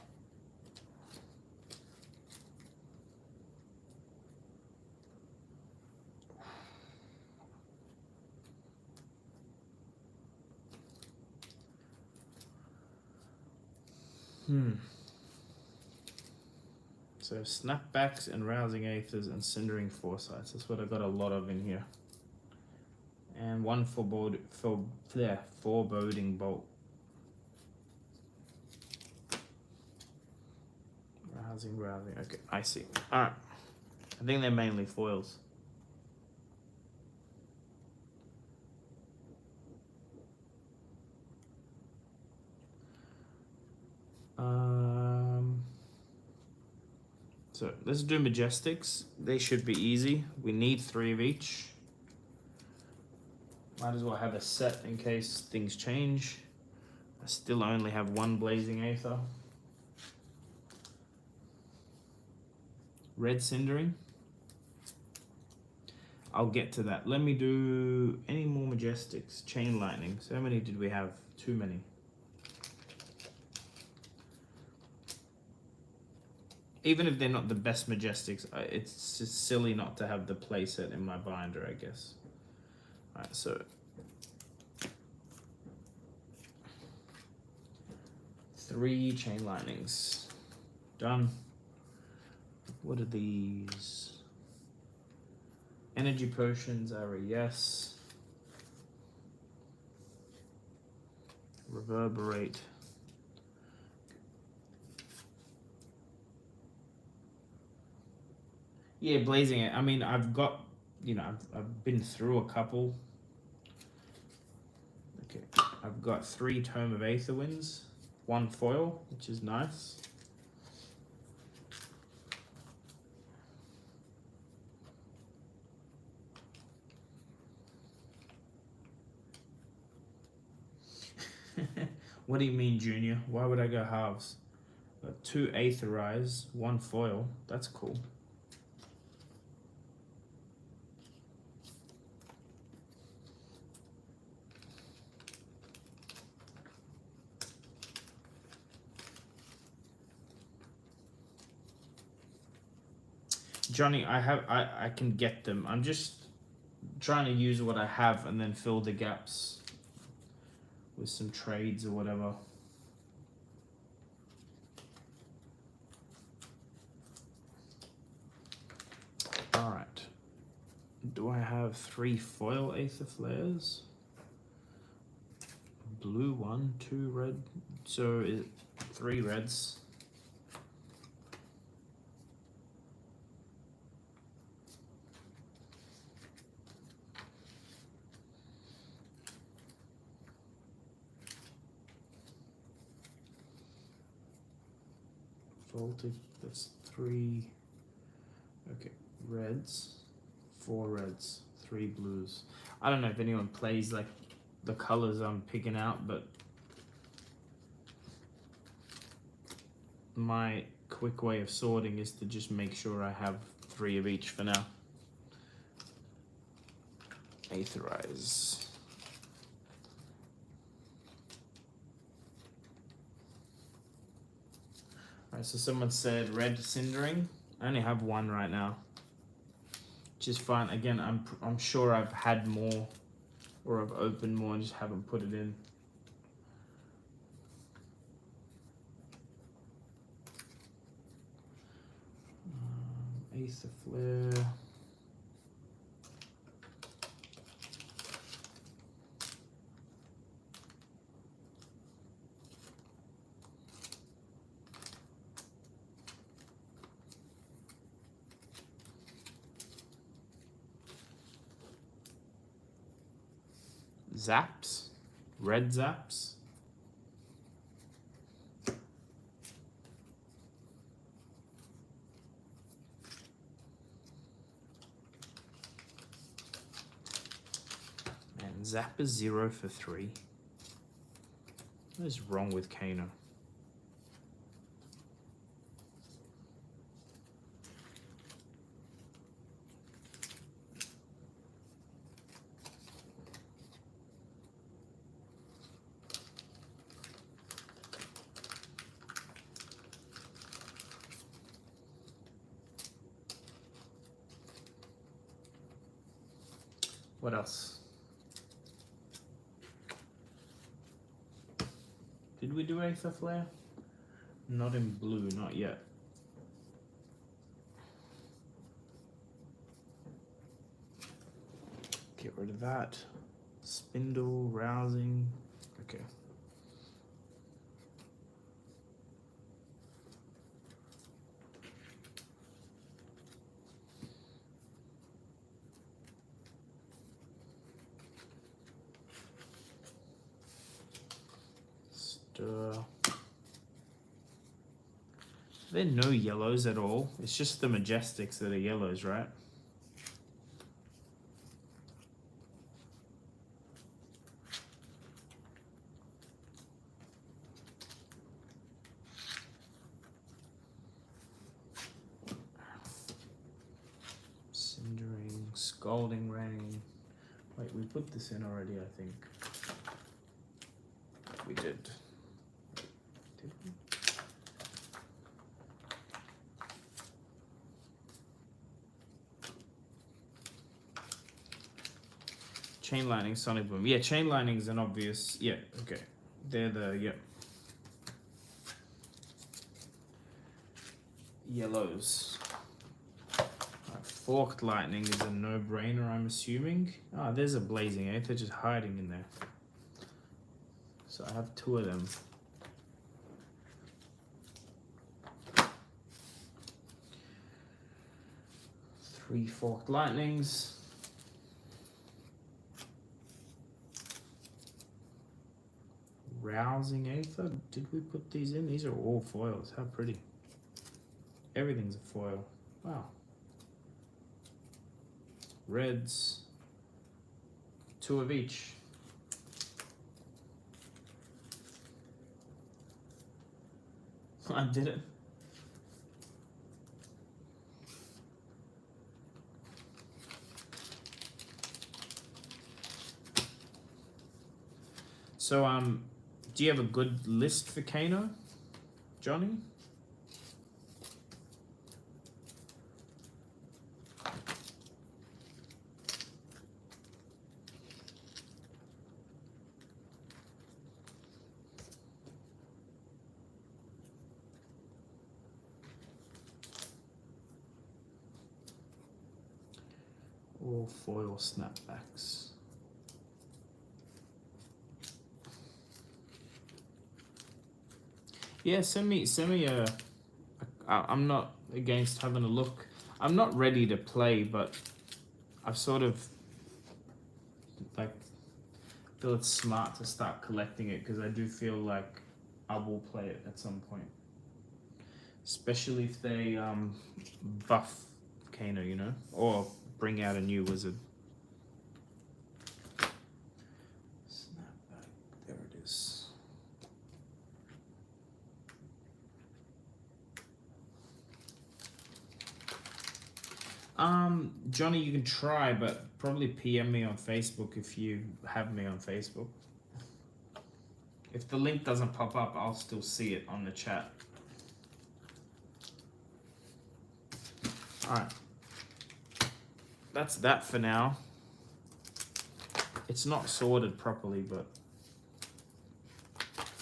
So snapbacks and rousing aethers and cindering foresights. That's what I got a lot of in here. And one foreboding bolt. Rousing. Okay, I see. All right. I think they're mainly foils. So let's do Majestics. They should be easy. We need 3 of each. Might as well have a set in case things change. I still only have 1 Blazing Aether. Red Cindering. I'll get to that. Let me do any more Majestics. Chain Lightning. So how many did we have? Too many. Even if they're not the best Majestics, it's just silly not to have the playset in my binder, I guess. Alright, so 3 Chain Lightnings. Done. What are these? Energy Potions are a yes. Reverberate. Yeah, Blazing it. I mean, I've got, you know, I've been through a couple. Okay, I've got 3 Tome of Aether Winds, 1 foil, which is nice. What do you mean, Junior? Why would I go halves? 2 Aetherize, 1 foil. That's cool. Johnny, I can get them. I'm just trying to use what I have and then fill the gaps with some trades or whatever. Do I have 3 foil Aether Flares? Blue 1, 2 red, so 3 reds. Voltic, that's 3. Okay, reds, 4 reds, 3 blues. I don't know if anyone plays like the colors I'm picking out, but my quick way of sorting is to just make sure I have 3 of each for now. Aetherize. Alright, so someone said red cindering. I only have 1 right now, which is fine. Again, I'm sure I've had more, or I've opened more and just haven't put it in. Aether Flare. Zaps, red zaps. And zap is 0 for 3. What is wrong with Kano? What else? Did we do Aether Flare? Not in blue, not yet. Get rid of that. Spindle, rousing. Okay. Are there no yellows at all? It's just the Majestics that are yellows, right? Cindering, Scalding Rain. Wait, we put this in already, I think. We did. Did we? Chain Lightning, Sonic Boom. Yeah, Chain Lightning is an obvious. Yeah, okay. They're the, yeah. Yellows. Forked Lightning is a no-brainer, I'm assuming. Ah, there's a Blazing Aether just hiding in there. So I have 2 of them. Three Forked Lightnings. Rousing Aether. Did we put these in? These are all foils. How pretty. Everything's a foil. Wow. Reds. 2 of each. I did it. So, do you have a good list for Kano, Johnny? All foil snapbacks. Yeah, send me a I'm not against having a look. I'm not ready to play, but I've sort of like feel it's smart to start collecting it because I do feel like I will play it at some point. Especially if they buff Kano, you know, or bring out a new wizard. Snapback, there it is. Johnny, you can try, but probably PM me on Facebook if you have me on Facebook. If the link doesn't pop up, I'll still see it on the chat. Alright. That's that for now. It's not sorted properly, but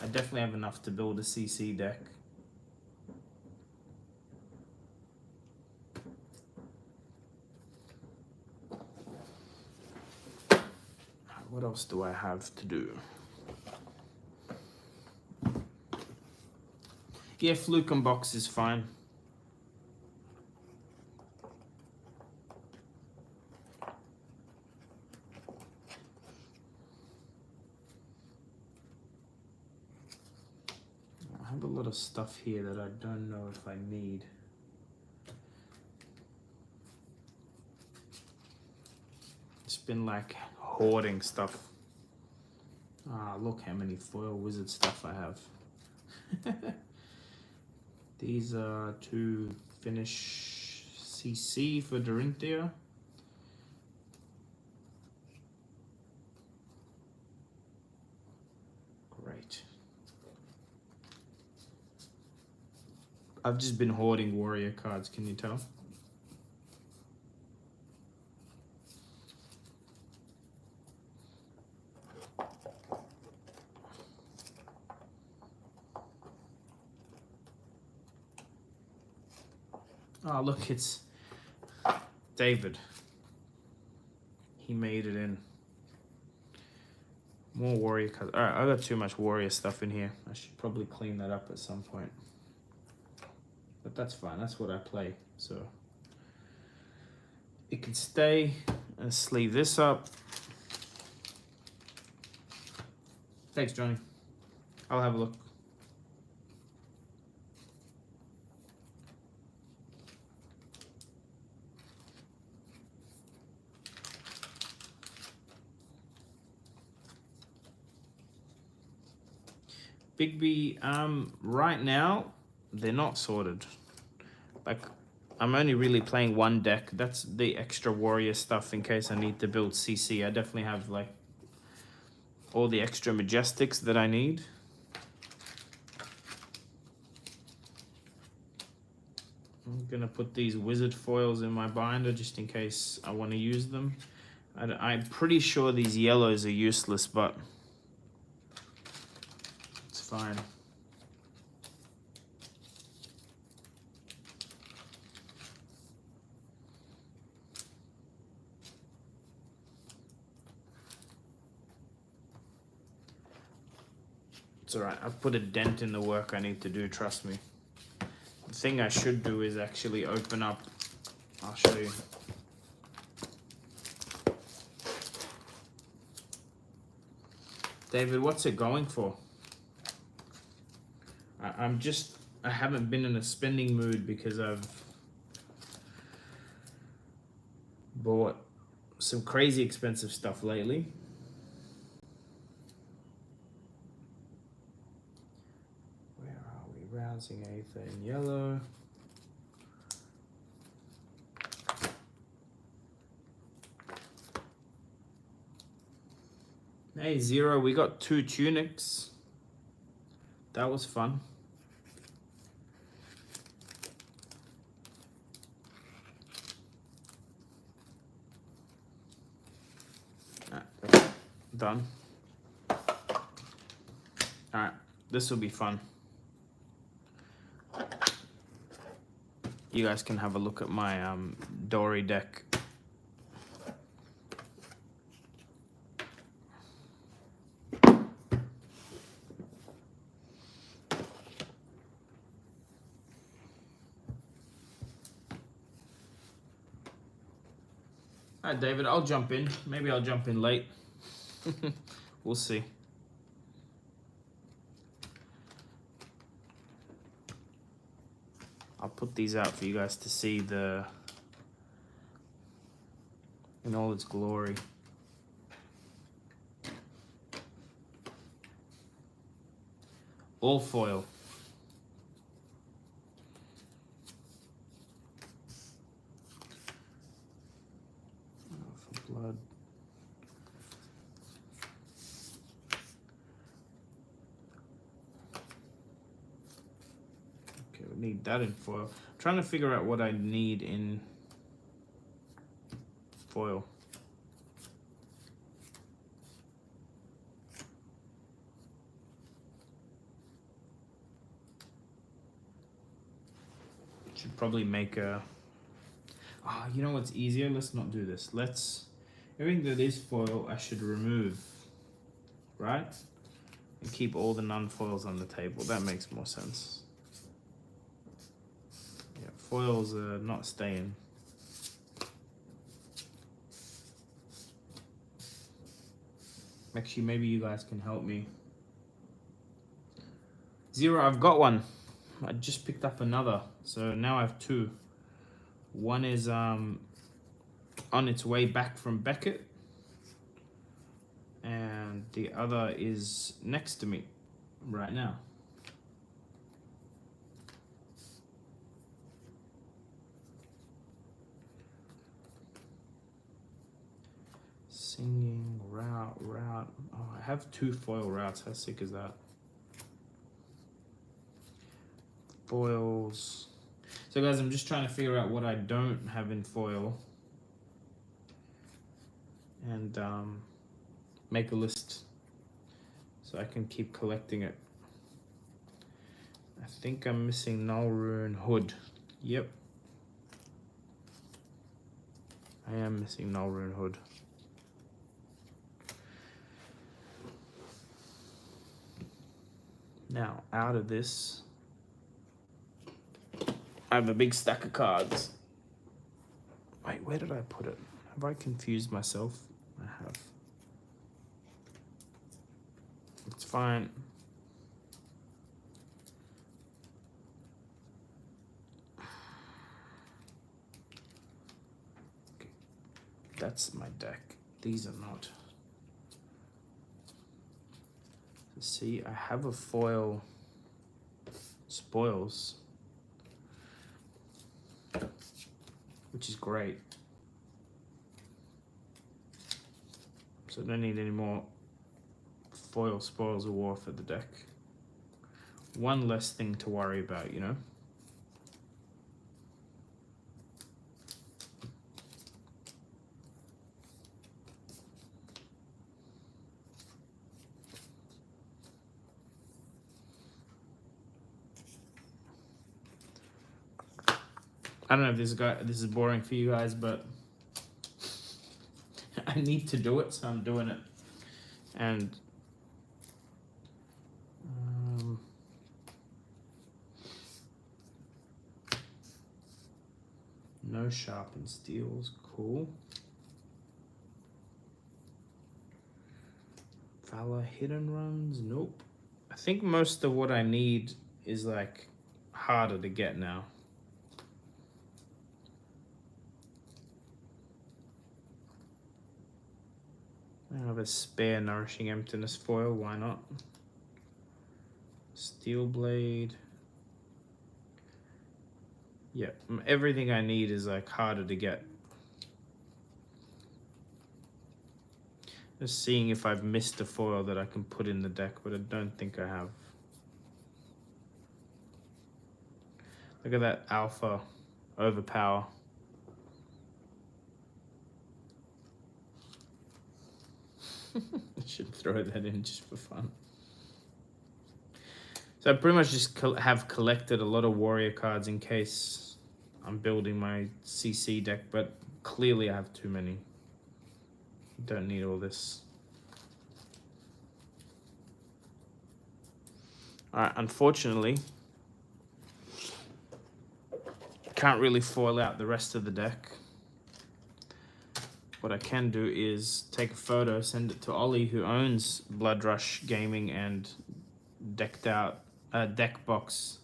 I definitely have enough to build a CC deck. What else do I have to do? Yeah, Fluke and box is fine. I have a lot of stuff here that I don't know if I need. It's been like hoarding stuff. Ah, look how many foil wizard stuff I have. These are to finish CC for Dorinthia. Great. I've just been hoarding warrior cards, can you tell? Oh, look, it's David. He made it in. More warrior cards. Alright, I got too much warrior stuff in here. I should probably clean that up at some point. But that's fine, that's what I play, so. It can stay. And sleeve this up. Thanks, Johnny. I'll have a look. Big B, right now, they're not sorted. Like, I'm only really playing one deck. That's the extra warrior stuff in case I need to build CC. I definitely have, like, all the extra Majestics that I need. I'm gonna put these wizard foils in my binder just in case I want to use them. I'm pretty sure these yellows are useless, but it's fine. It's alright, I've put a dent in the work I need to do, trust me. The thing I should do is actually open up, I'll show you. David, what's it going for? I haven't been in a spending mood because I've bought some crazy expensive stuff lately. Where are we? Rousing Aether in yellow. Hey, Zero, we got 2 Tunics. That was fun. Done. Alright, this will be fun. You guys can have a look at my Dory deck. All right, David, I'll jump in. Maybe I'll jump in late. We'll see. I'll put these out for you guys to see in all its glory. All foil. For blood. Okay, we need that in foil. I'm trying to figure out what I need in foil. Should probably make a... you know what's easier? Let's not do this. Everything that is foil, I should remove, right? And keep all the non-foils on the table. That makes more sense. Yeah, foils are not staying. Actually, maybe you guys can help me. Zero, I've got one. I just picked up another, so now I have two. One is on its way back from Beckett, and the other is next to me right now. Singing route. Oh, I have two foil routes. How sick is that? Foils. So guys, I'm just trying to figure out what I don't have in foil and make a list so I can keep collecting it. I think I'm missing Null Rune Hood. Yep. I am missing Null Rune Hood. Now, out of this, I have a big stack of cards. Wait, where did I put it? Have I confused myself? I have. It's fine. Okay. That's my deck. These are not. See, I have a foil spoils, which is great. So I don't need any more foil spoils of war for the deck. One less thing to worry about, you know? I don't know if this is boring for you guys, but I need to do it, so I'm doing it. And no sharpened steels, cool. Valor hidden runs, nope. I think most of what I need is like harder to get now. I have a spare Nourishing Emptiness foil, why not? Steel Blade. Yeah, everything I need is like harder to get. Just seeing if I've missed a foil that I can put in the deck, but I don't think I have. Look at that Alpha Overpower. I should throw that in just for fun. So I pretty much just have collected a lot of warrior cards in case I'm building my CC deck, but clearly I have too many. Don't need all this. Alright, unfortunately, can't really foil out the rest of the deck. what I can do is take a photo, send it to Ollie, who owns Blood Rush Gaming and decked out deck box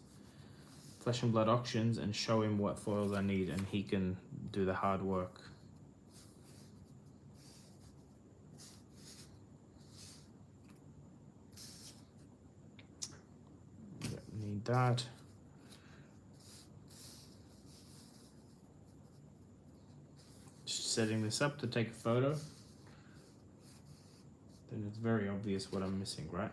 Flesh and Blood auctions, and show him what foils I need, and he can do the hard work. Yep, need that. Just setting this up to take a photo. Then it's very obvious what I'm missing, right?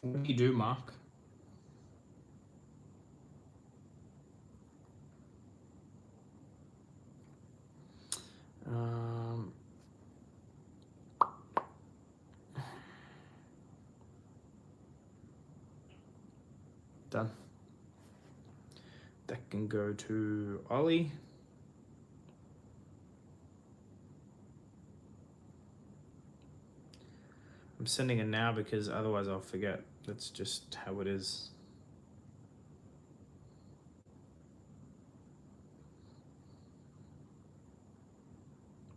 What do you do, Mark? Done. That can go to Ollie. I'm sending it now because otherwise I'll forget. That's just how it is.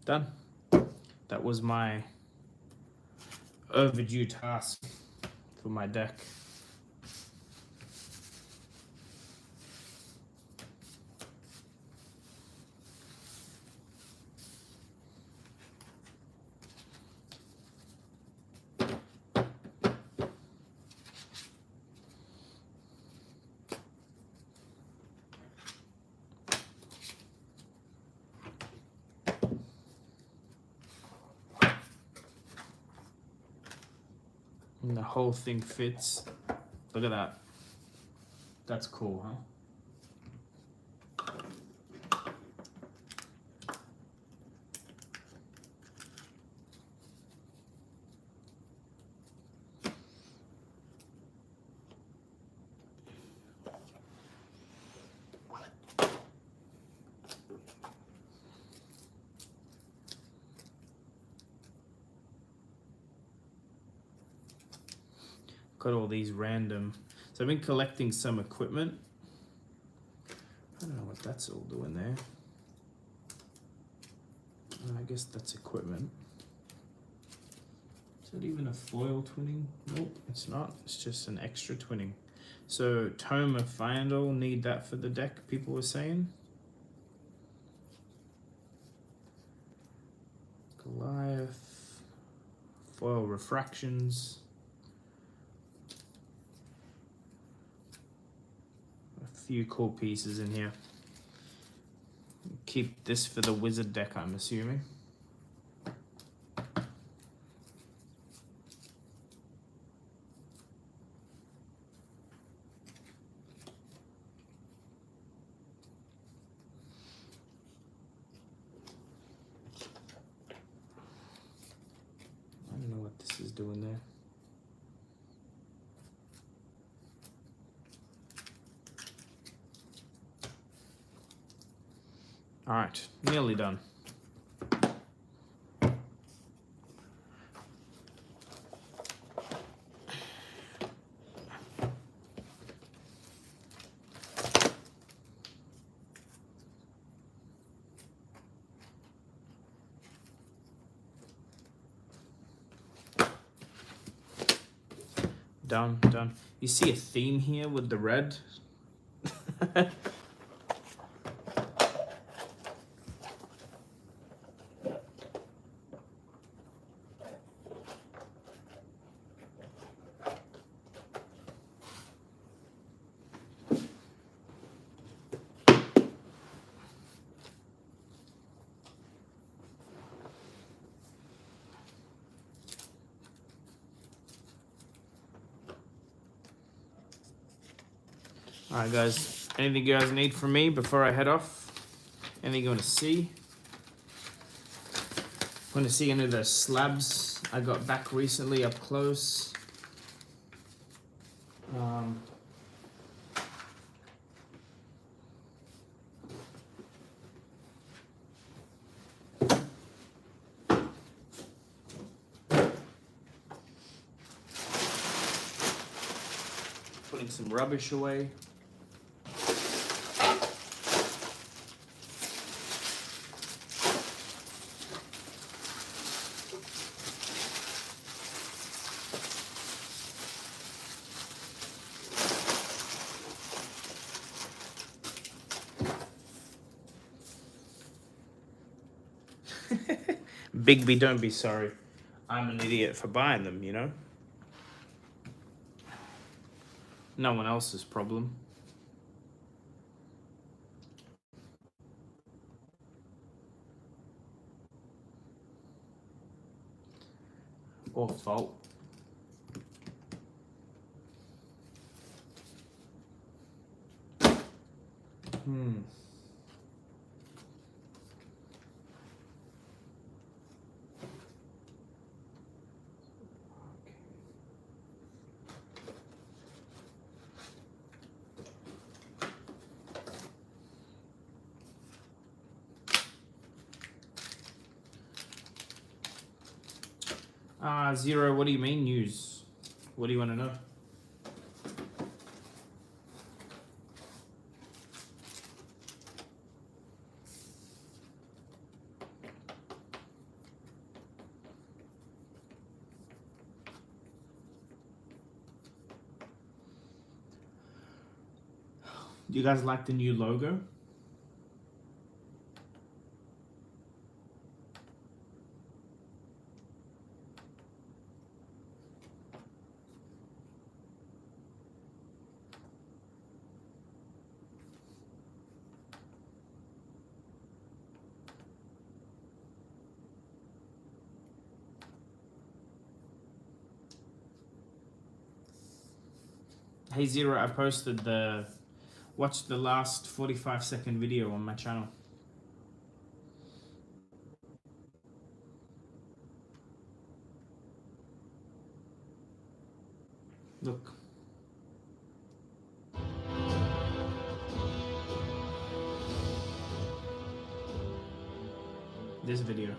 Done. That was my overdue task for my deck. And the whole thing fits. Look at that. That's cool, huh? Got all these random. So I've been collecting some equipment. I don't know what that's all doing there. I guess that's equipment. Is that even a foil twinning? Nope, it's not. It's just an extra twinning. So Tome of Fyendal, need that for the deck, people were saying. Goliath. Foil refractions. Few cool pieces in here. Keep this for the wizard deck, I'm assuming. I don't know what this is doing there. All right, nearly done. Done. You see a theme here with the red? Alright guys, anything you guys need from me before I head off? Anything you want to see? Want to see any of the slabs I got back recently up close? putting some rubbish away. Bigby, don't be sorry. I'm an idiot for buying them, you know? No one else's problem. Or fault. Zero, what do you mean news? What do you want to know? Do you guys like the new logo? Hey Zero, I posted watch the last 45-second video on my channel. Look. This video.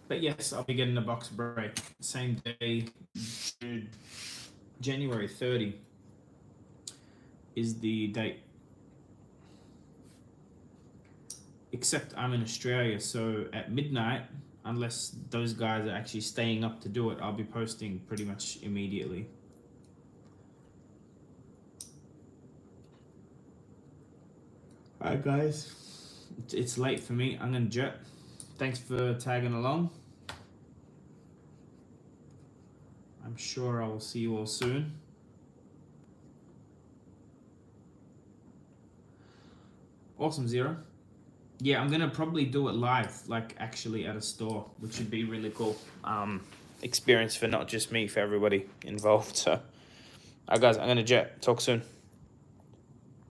But yes, I'll be getting a box break. Same day, January 30 is the date. Except I'm in Australia, so at midnight, unless those guys are actually staying up to do it, I'll be posting pretty much immediately. Alright guys, it's late for me. I'm gonna jet. Thanks for tagging along. I'm sure I will see you all soon. Awesome, Zero. Yeah, I'm gonna probably do it live, like actually at a store, which would be really cool. Experience for not just me, for everybody involved. So, alright guys, I'm gonna jet. Talk soon.